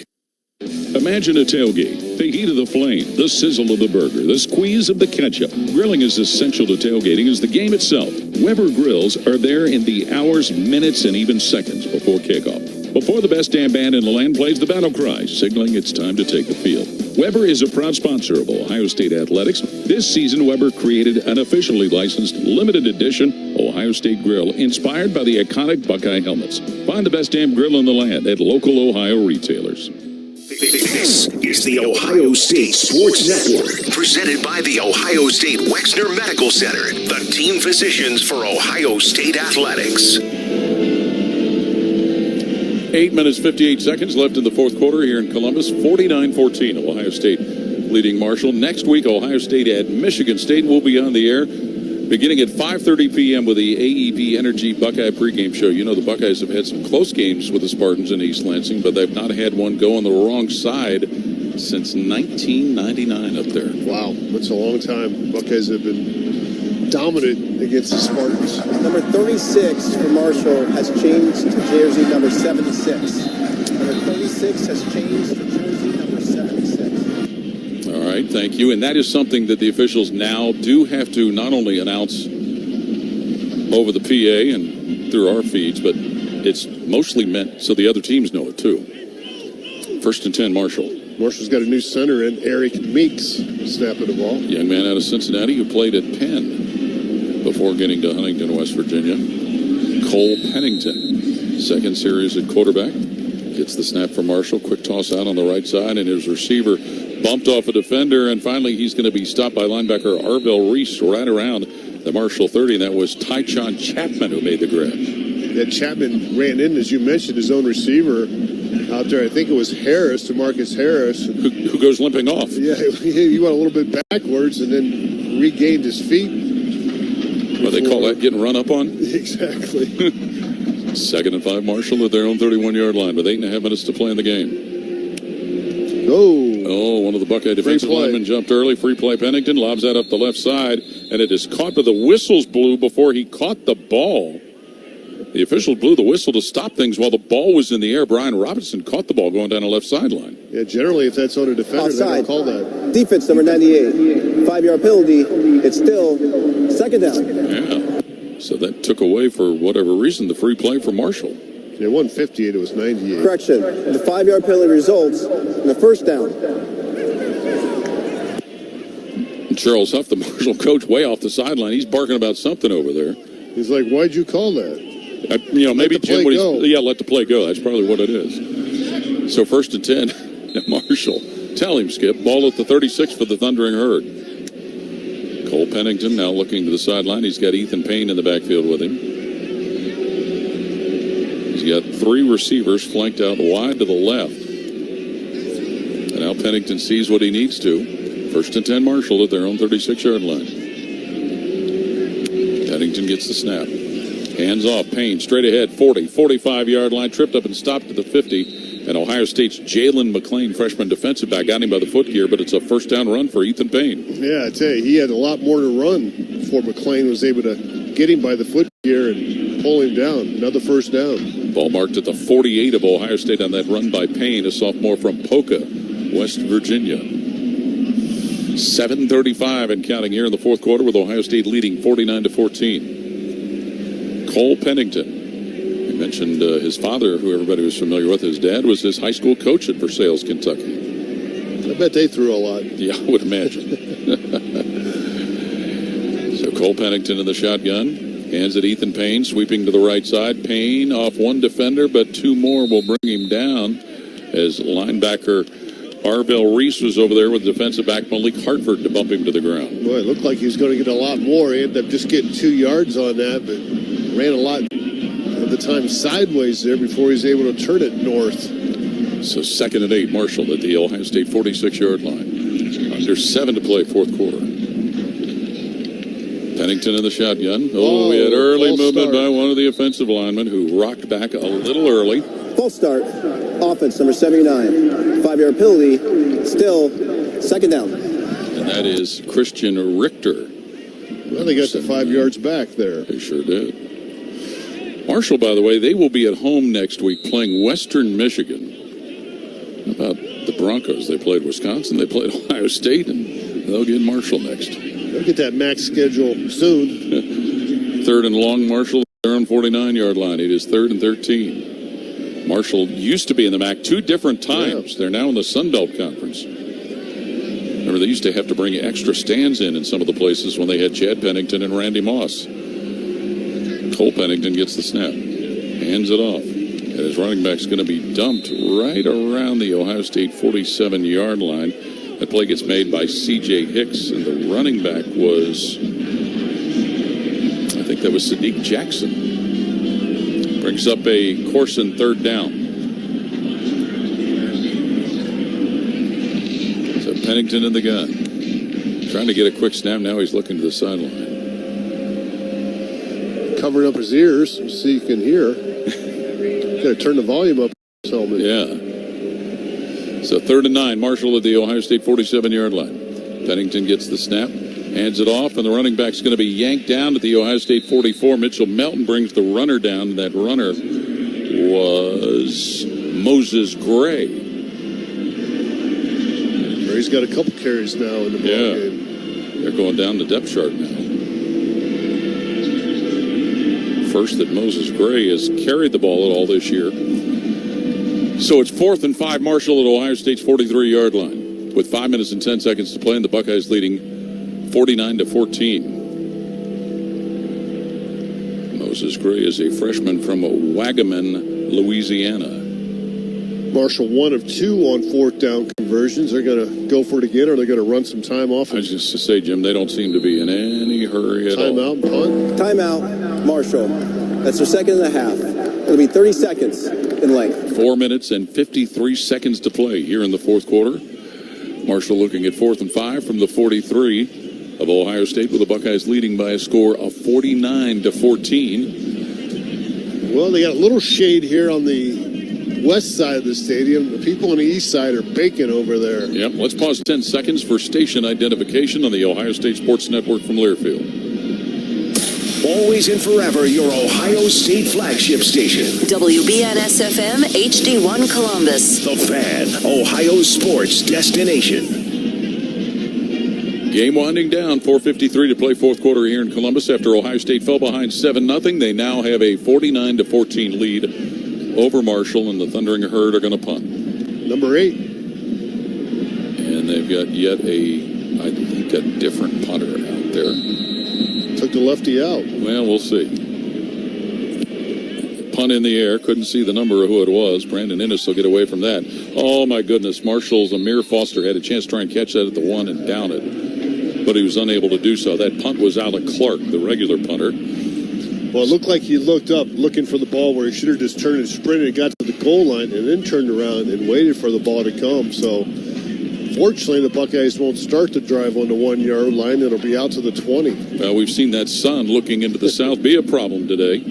Imagine a tailgate, the heat of the flame, the sizzle of the burger, the squeeze of the ketchup. Grilling is essential to tailgating as the game itself. Weber grills are there in the hours, minutes, and even seconds before kickoff. Before the best damn band in the land plays the battle cry, signaling it's time to take the field. Weber is a proud sponsor of Ohio State Athletics. This season, Weber created an officially licensed limited edition Ohio State grill inspired by the iconic Buckeye helmets. Find the best damn grill in the land at local Ohio retailers. This is the Ohio State Sports Network, presented by the Ohio State Wexner Medical Center, the team physicians for Ohio State Athletics. 8 minutes, 58 seconds left in the fourth quarter here in Columbus. 49-14, Ohio State leading Marshall. Next week, Ohio State at Michigan State will be on the air beginning at 5:30 p.m. with the AEP Energy Buckeye pregame show. You know, the Buckeyes have had some close games with the Spartans in East Lansing, but they've not had one go on the wrong side since 1999 up there. Wow, that's a long time. Buckeyes have been dominant against the Spartans. Number 36 for Marshall has changed to jersey number 76. Number 36 has changed to jersey number 76. All right, thank you. And that is something that the officials now do have to not only announce over the PA and through our feeds, but it's mostly meant so the other teams know it too. 1st and 10, Marshall. Marshall's got a new center in Eric Meeks snapping the ball. Young man out of Cincinnati who played at Penn before getting to Huntington, West Virginia. Cole Pennington, second series at quarterback. Gets the snap for Marshall. Quick toss out on the right side, and his receiver bumped off a defender, and finally he's going to be stopped by linebacker Arvell Reese right around the Marshall 30, and that was Tychon Chapman who made the grab. Yeah, Chapman ran in, as you mentioned, his own receiver out there. I think it was Harris, DeMarcus Harris. Who goes limping off. Yeah, he went a little bit backwards and then regained his feet. Well, they call that getting run up on? Exactly. 2nd and 5, Marshall at their own 31-yard line with 8.5 minutes to play in the game. Oh, one of the Buckeye defensive linemen jumped early. Free play. Pennington lobs that up the left side, and it is caught, but the whistles blew before he caught the ball. The official blew the whistle to stop things while the ball was in the air. Brian Robinson caught the ball going down the left sideline. Yeah, generally, if that's on a defender, they don't call that. Defense number 98. 5-yard penalty. It's still 2nd down. Yeah. So that took away, for whatever reason, the free play for Marshall. It wasn't 58, it was 98. Correction. The 5-yard penalty results in the 1st down. Charles Huff, the Marshall coach, way off the sideline. He's barking about something over there. He's like, "Why'd you call that?" Maybe Jim. Let the play go. That's probably what it is. So 1st and 10 at Marshall. Tell him, Skip. Ball at the 36 for the Thundering Herd. Cole Pennington now looking to the sideline. He's got Ethan Payne in the backfield with him. He's got 3 receivers flanked out wide to the left. And now Pennington sees what he needs to. 1st and 10 Marshall at their own 36-yard line. Pennington gets the snap. Hands off. Payne straight ahead. 40, 45-yard line. Tripped up and stopped at the 50. And Ohio State's Jalen McClain, freshman defensive back, got him by the foot gear, but it's a first down run for Ethan Payne. Yeah, I tell you, he had a lot more to run before McClain was able to get him by the foot gear and pull him down. Another first down. Ball marked at the 48 of Ohio State on that run by Payne, a sophomore from Poca, West Virginia. 7:35 and counting here in the fourth quarter with Ohio State leading 49-14. Cole Pennington. He mentioned his father, who everybody was familiar with. His dad was his high school coach at Versailles, Kentucky. I bet they threw a lot. Yeah, I would imagine. So Cole Pennington in the shotgun. Hands at Ethan Payne, sweeping to the right side. Payne off one defender, but 2 more will bring him down as linebacker Arvell Reese was over there with defensive back Malik Hartford to bump him to the ground. Boy, it looked like he was going to get a lot more. He ended up just getting 2 yards on that, but ran a lot of the time sideways there before he was able to turn it north. So 2nd and 8, Marshall at the Ohio State 46-yard line. Under 7 to play, fourth quarter. Pennington in the shotgun. We had early movement by one of the offensive linemen who rocked back a little early. False start. Offense number 79. 5-yard penalty. Still 2nd down. And that is Christian Richter. Well, they got the 5 yards back there. They sure did. Marshall, by the way, they will be at home next week playing Western Michigan. How about the Broncos? They played Wisconsin, they played Ohio State, and they'll get Marshall next. They'll get that max schedule soon. 3rd and long, Marshall, their own 49-yard line. It is 3rd and 13. Marshall used to be in the MAC 2 different times. Yeah. They're now in the Sun Belt Conference. Remember, they used to have to bring extra stands in some of the places when they had Chad Pennington and Randy Moss. Cole Pennington gets the snap, hands it off, and his running back's going to be dumped right around the Ohio State 47-yard line. That play gets made by C.J. Hicks, and the running back was, I think that was Sadiq Jackson. Brings up a Corson 3rd down. So Pennington in the gun, trying to get a quick snap. Now he's looking to the sideline. Covering up his ears so you can hear. Got to turn the volume up on his helmet. Yeah. So 3rd and 9, Marshall at the Ohio State 47-yard line. Pennington gets the snap, hands it off, and the running back's going to be yanked down at the Ohio State 44. Mitchell Melton brings the runner down, and that runner was Moses Gray. Gray's got a couple carries now in the ball game. They're going down the depth chart now. First that Moses Gray has carried the ball at all this year. So it's 4th and 5, Marshall at Ohio State's 43-yard line with 5 minutes and 10 seconds to play, and the Buckeyes leading 49-14. Moses Gray is a freshman from Wagaman, Louisiana. Marshall 1 of 2 on 4th down conversions. They're going to go for it again, or they're going to run some time off. I was just to say, Jim, they don't seem to be in any hurry at all. Timeout, punt. Timeout, Marshall. That's their 2nd and a half. It'll be 30 seconds in length. 4 minutes and 53 seconds to play here in the fourth quarter. Marshall looking at 4th and 5 from the 43 of Ohio State, with the Buckeyes leading by a score of 49-14. Well, they got a little shade here on the west side of the stadium. The people on the east side are baking over there. Yep, let's pause 10 seconds for station identification on the Ohio State Sports Network from Learfield. Always and forever your Ohio State flagship station. WBNS-FM HD1 Columbus. The Fan, Ohio sports destination. Game winding down, 4:53 to play fourth quarter here in Columbus. After Ohio State fell behind 7-0, they now have a 49-14 lead over Marshall, and the Thundering Herd are going to punt. Number 8. And they've got yet a a different punter out there. Took the lefty out. Well, we'll see. Punt in the air. Couldn't see the number of who it was. Brandon Ennis will get away from that. Oh, my goodness. Marshall's Amir Foster had a chance to try and catch that at the 1 and down it, but he was unable to do so. That punt was out of Clark, the regular punter. Well, it looked like he looked up looking for the ball where he should have just turned and sprinted and got to the goal line and then turned around and waited for the ball to come. So, fortunately, the Buckeyes won't start the drive on the 1 yard line. It'll be out to the 20. Well, we've seen that sun looking into the south be a problem today.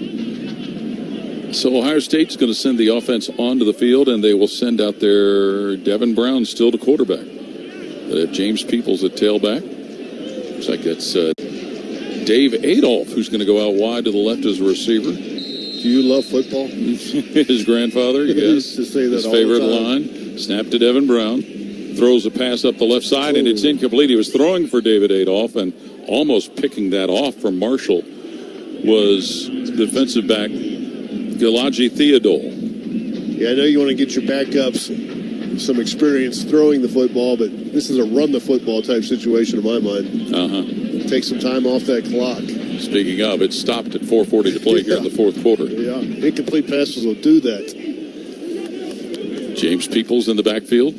So Ohio State's going to send the offense onto the field, and they will send out their Devin Brown still to quarterback. They have James Peoples at tailback. Looks like it's Dave Adolph who's going to go out wide to the left as a receiver. Do you love football? His grandfather, yes. To say that his favorite line. Snap to Devin Brown. Throws a pass up the left side, and it's incomplete. He was throwing for David Adolph, and almost picking that off from Marshall was defensive back Galaji Theodore. Yeah, I know you want to get your backups some experience throwing the football, but this is a run the football type situation in my mind. Take some time off that clock. Speaking of, it stopped at 4:40 to play here in the fourth quarter. Yeah, incomplete passes will do that. James Peoples in the backfield.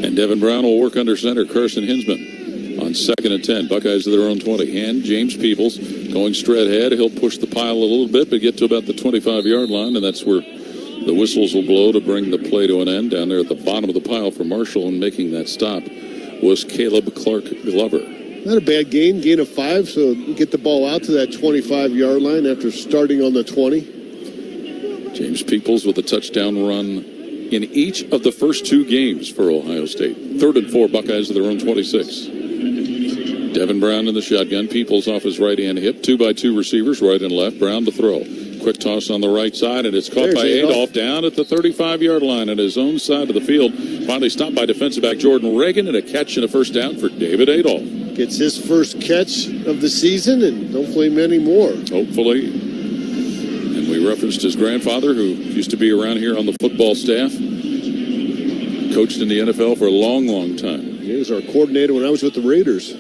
And Devin Brown will work under center. Carson Hinsman on 2nd and 10. Buckeyes to their own 20. And James Peoples going straight ahead. He'll push the pile a little bit, but get to about the 25-yard line, and that's where the whistles will blow to bring the play to an end. Down there at the bottom of the pile for Marshall, and making that stop was Caleb Clark Glover. Not a bad gain of 5, so get the ball out to that 25-yard line after starting on the 20. James Peoples with a touchdown run in each of the first 2 games for Ohio State. 3rd and 4, Buckeyes to their own 26. Devin Brown in the shotgun. Peoples off his right-hand hip. 2-by-2 receivers, right and left. Brown to throw. Quick toss on the right side, and it's caught by Adolph down at the 35-yard line at his own side of the field. Finally stopped by defensive back Jordan Reagan, and a catch and a first down for David Adolph. Gets his first catch of the season, and hopefully many more. Hopefully. And we referenced his grandfather, who used to be around here on the football staff. Coached in the NFL for a long, long time. He was our coordinator when I was with the Raiders.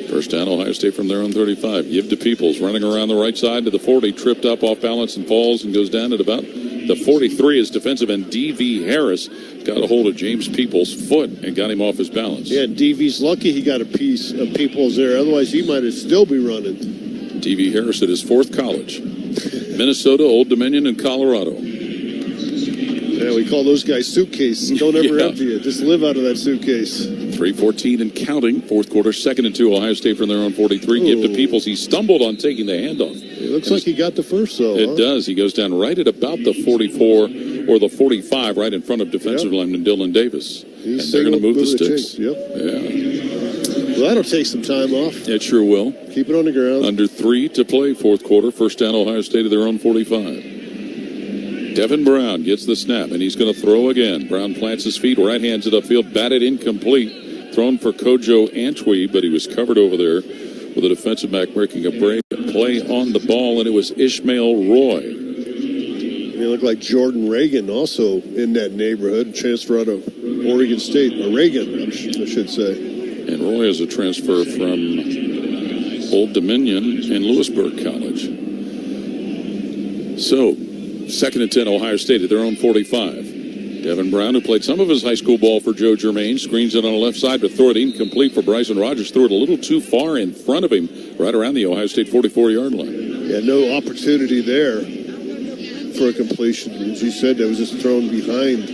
First down, Ohio State from their own 35. Give to Peoples, running around the right side to the 40, tripped up off balance and falls and goes down at about the 43. Is defensive end D.V. Harris got a hold of James Peoples' foot and got him off his balance. Yeah, D.V.'s lucky he got a piece of Peoples there. Otherwise, he might still be running. D.V. Harris at his 4th college. Minnesota, Old Dominion, and Colorado. Yeah, we call those guys suitcases. Don't ever empty it. Just live out of that suitcase. 3:14 and counting. Fourth quarter, 2nd and 2. Ohio State from their own 43. Give to Peoples. He stumbled on taking the handoff. It looks like he got the first, though. It does. He goes down right at about the 44 or the 45, right in front of defensive lineman Dylan Davis. And they're going to move the sticks. Yeah. Well, that'll take some time off. It sure will. Keep it on the ground. Under 3 to play, fourth quarter. First down, Ohio State of their own 45. Devin Brown gets the snap, and he's going to throw again. Brown plants his feet, right hands it upfield, batted incomplete. Thrown for Kojo Antwi, but he was covered over there with a defensive back making a break play on the ball, and it was Ishmael Roy. He looked like Jordan Reagan also in that neighborhood, transfer out of Oregon State. Or Reagan, I should say. And Roy is a transfer from Old Dominion and Lewisburg College. So, 2nd and 10, Ohio State at their own 45. Devin Brown, who played some of his high school ball for Joe Germain, screens it on the left side, but throw it incomplete for Bryson Rogers. Threw it a little too far in front of him, right around the Ohio State 44-yard line. Yeah, no opportunity there for a completion. As you said, that was just thrown behind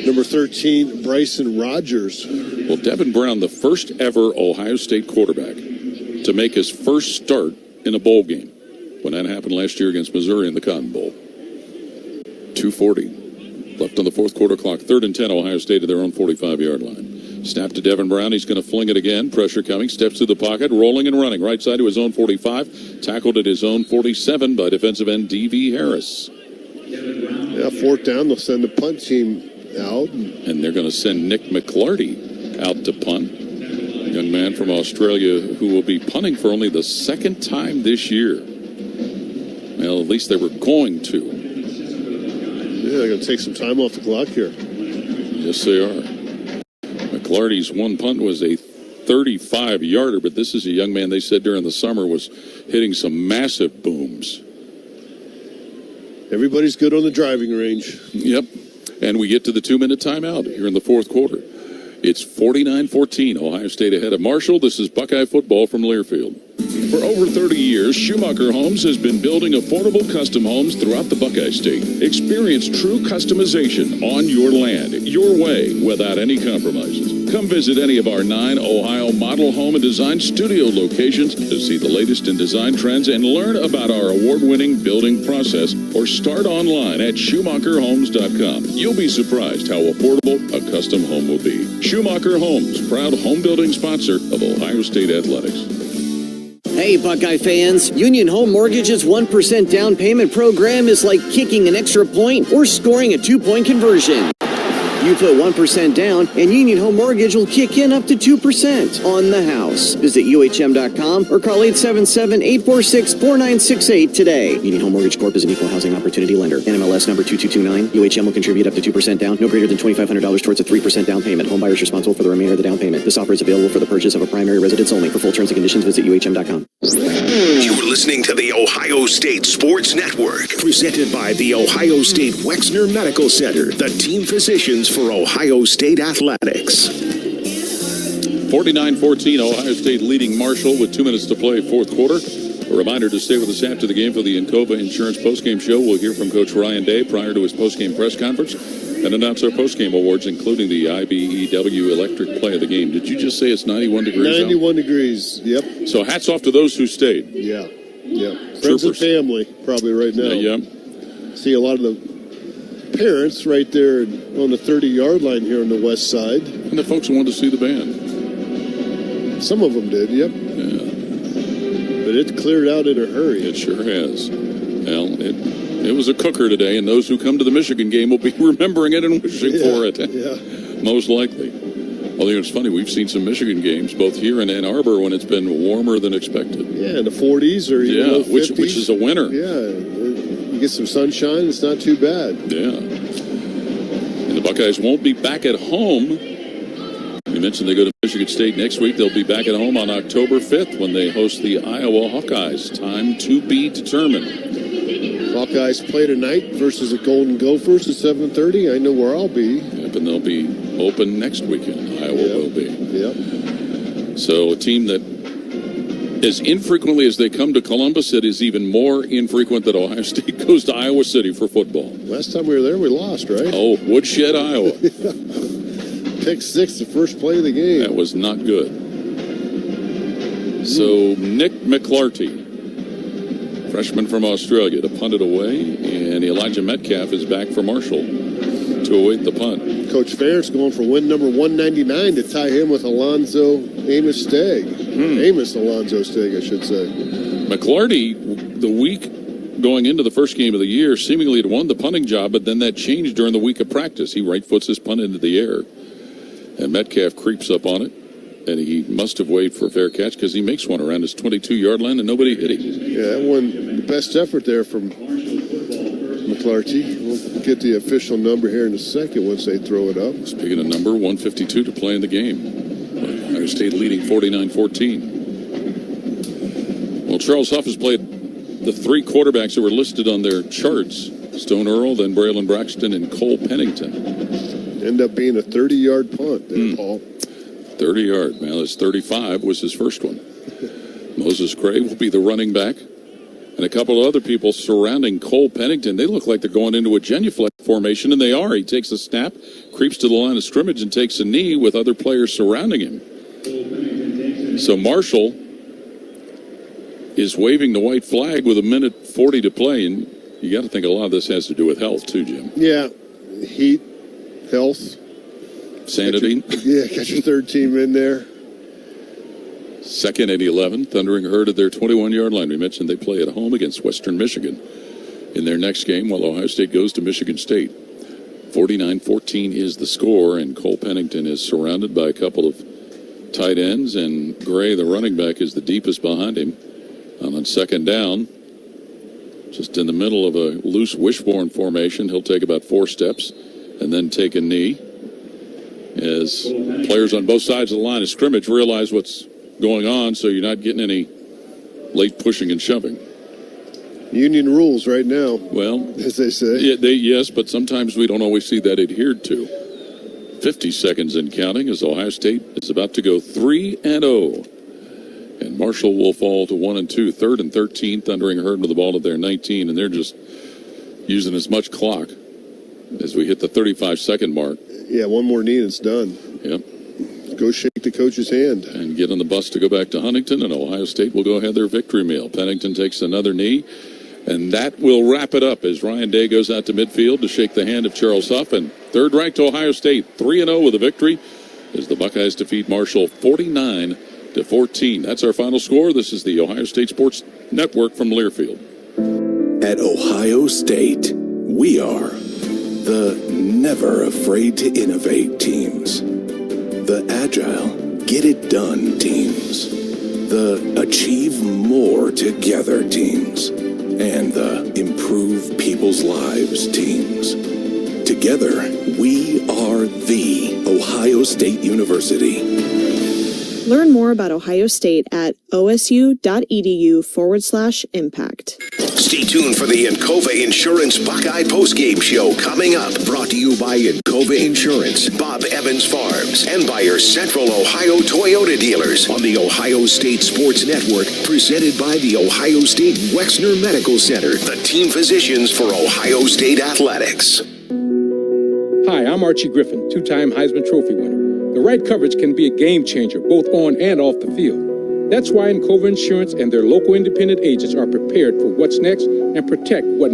number 13, Bryson Rogers. Well, Devin Brown, the first ever Ohio State quarterback to make his first start in a bowl game, when that happened last year against Missouri in the Cotton Bowl. 2:40 left on the fourth quarter clock. 3rd and 10, Ohio State at their own 45-yard line. Snap to Devin Brown. He's going to fling it again. Pressure coming. Steps through the pocket. Rolling and running. Right side to his own 45. Tackled at his own 47 by defensive end D.V. Harris. Yeah, 4th down. They'll send the punt team out. And they're going to send Nick McClarty out to punt. Young man from Australia who will be punting for only the 2nd time this year. Well, at least they were going to. Yeah, they're going to take some time off the clock here. Yes, they are. McClarty's one punt was a 35-yarder, but this is a young man they said during the summer was hitting some massive booms. Everybody's good on the driving range. Yep. And we get to the 2-minute timeout here in the fourth quarter. It's 49-14, Ohio State ahead of Marshall. This is Buckeye football from Learfield. For over 30 years, Schumacher Homes has been building affordable custom homes throughout the Buckeye State. Experience true customization on your land, your way, without any compromises. Come visit any of our 9 Ohio model home and design studio locations to see the latest in design trends and learn about our award-winning building process, or start online at SchumacherHomes.com. You'll be surprised how affordable a custom home will be. Schumacher Homes, proud home building sponsor of Ohio State Athletics. Hey, Buckeye fans, Union Home Mortgage's 1% down payment program is like kicking an extra point or scoring a 2-point conversion. You put 1% down, and Union Home Mortgage will kick in up to 2% on the house. Visit UHM.com or call 877-846-4968 today. Union Home Mortgage Corp is an equal housing opportunity lender. NMLS number 2229. UHM will contribute up to 2% down, no greater than $2,500 towards a 3% down payment. Home buyers responsible for the remainder of the down payment. This offer is available for the purchase of a primary residence only. For full terms and conditions, visit UHM.com. You're listening to the Ohio State Sports Network, presented by the Ohio State Wexner Medical Center, the team physicians for Ohio State Athletics. 49-14, Ohio State leading Marshall with 2 minutes to play, fourth quarter. A reminder to stay with us after the game for the Encova Insurance postgame show. We'll hear from Coach Ryan Day prior to his postgame press conference and announce our postgame awards, including the IBEW Electric Play of the Game. Did you just say it's 91 degrees 91 degrees, yep. So hats off to those who stayed. Yeah. Friends and family probably right now. Yeah. See a lot of the parents right there on the 30-yard line here on the west side. And the folks who wanted to see the band. Some of them did, yep. Yeah. But it cleared out in a hurry. It sure has. Well, it was a cooker today, and those who come to the Michigan game will be remembering it and wishing for it. Yeah. Most likely. Although it's funny, we've seen some Michigan games, both here in Ann Arbor, when it's been warmer than expected. Yeah, in the 40s or even low 50s. Which is a winner. Yeah, you get some sunshine, it's not too bad. Yeah. And the Buckeyes won't be back at home. We mentioned they go to Michigan State next week. They'll be back at home on October 5th when they host the Iowa Hawkeyes. Time to be determined. Hawkeyes play tonight versus the Golden Gophers at 7:30. I know where I'll be. Yep, and they'll be open next weekend. Iowa will be. Yep. So a team that, as infrequently as they come to Columbus, it is even more infrequent that Ohio State goes to Iowa City for football. Last time we were there, we lost, right? Oh, Woodshed, Iowa. Pick 6, the first play of the game. That was not good. So Nick McClarty, freshman from Australia, to punt it away, and Elijah Metcalf is back for Marshall to await the punt. Coach Ferris going for win number 199 to tie him with Amos Stagg. Amos Alonzo Stagg, I should say. McClarty, the week going into the first game of the year, seemingly had won the punting job, but then that changed during the week of practice. He right foots his punt into the air, and Metcalf creeps up on it, and he must have waited for a fair catch because he makes one around his 22-yard line, and nobody hit him. Yeah, that one, the best effort there from McClarty. We'll get the official number here in a second once they throw it up. Speaking of number, 152 to play in the game. Ohio State leading 49-14. Well, Charles Huff has played the 3 quarterbacks that were listed on their charts. Stone Earl, then Braylon Braxton, and Cole Pennington. End up being a 30-yard punt there, Paul. 30-yard. Well, his 35 was his first one. Moses Gray will be the running back. And a couple of other people surrounding Cole Pennington. They look like they're going into a genuflect formation, and they are. He takes a snap, creeps to the line of scrimmage, and takes a knee with other players surrounding him. So Marshall is waving the white flag with 1:40 to play, and you got to think a lot of this has to do with health too, Jim. Yeah, heat, health. Sanity. Got your third team in there. Second and 11, Thundering Herd at their 21-yard line. We mentioned they play at home against Western Michigan in their next game, while Ohio State goes to Michigan State. 49-14 is the score, and Cole Pennington is surrounded by a couple of tight ends, and Gray, the running back, is the deepest behind him. And on second down, just in the middle of a loose wishbone formation, he'll take about 4 steps and then take a knee. as players on both sides of the line of scrimmage realize what's going on, so you're not getting any late pushing and shoving. Union rules right now. Well, as they say. Yeah, yes, but sometimes we don't always see that adhered to. 50 seconds and counting as Ohio State is about to go 3-0. And Marshall will fall to 1-2, 3rd and 13, thundering herd with the ball at their 19, and they're just using as much clock as we hit the 35-second mark. Yeah, one more knee and it's done. Yep. Go shake the coach's hand. And get on the bus to go back to Huntington, and Ohio State will go have their victory meal. Pennington takes another knee, and that will wrap it up as Ryan Day goes out to midfield to shake the hand of Charles Huff. And third-ranked Ohio State, 3-0 with a victory as the Buckeyes defeat Marshall 49-14. That's our final score. This is the Ohio State Sports Network from Learfield. At Ohio State, we are the never afraid to innovate teams. The agile, get it done teams. The achieve more together teams. And the improve people's lives teams. Together, we are the Ohio State University. Learn more about Ohio State at osu.edu/impact. Stay tuned for the Encova Insurance Buckeye Postgame Show coming up. Brought to you by Encova Insurance, Bob Evans Farms, and by your Central Ohio Toyota dealers on the Ohio State Sports Network, presented by the Ohio State Wexner Medical Center, the team physicians for Ohio State Athletics. Hi, I'm Archie Griffin, two-time Heisman Trophy winner. The right coverage can be a game changer, both on and off the field. That's why Encova Insurance and their local independent agents are prepared for what's next and protect what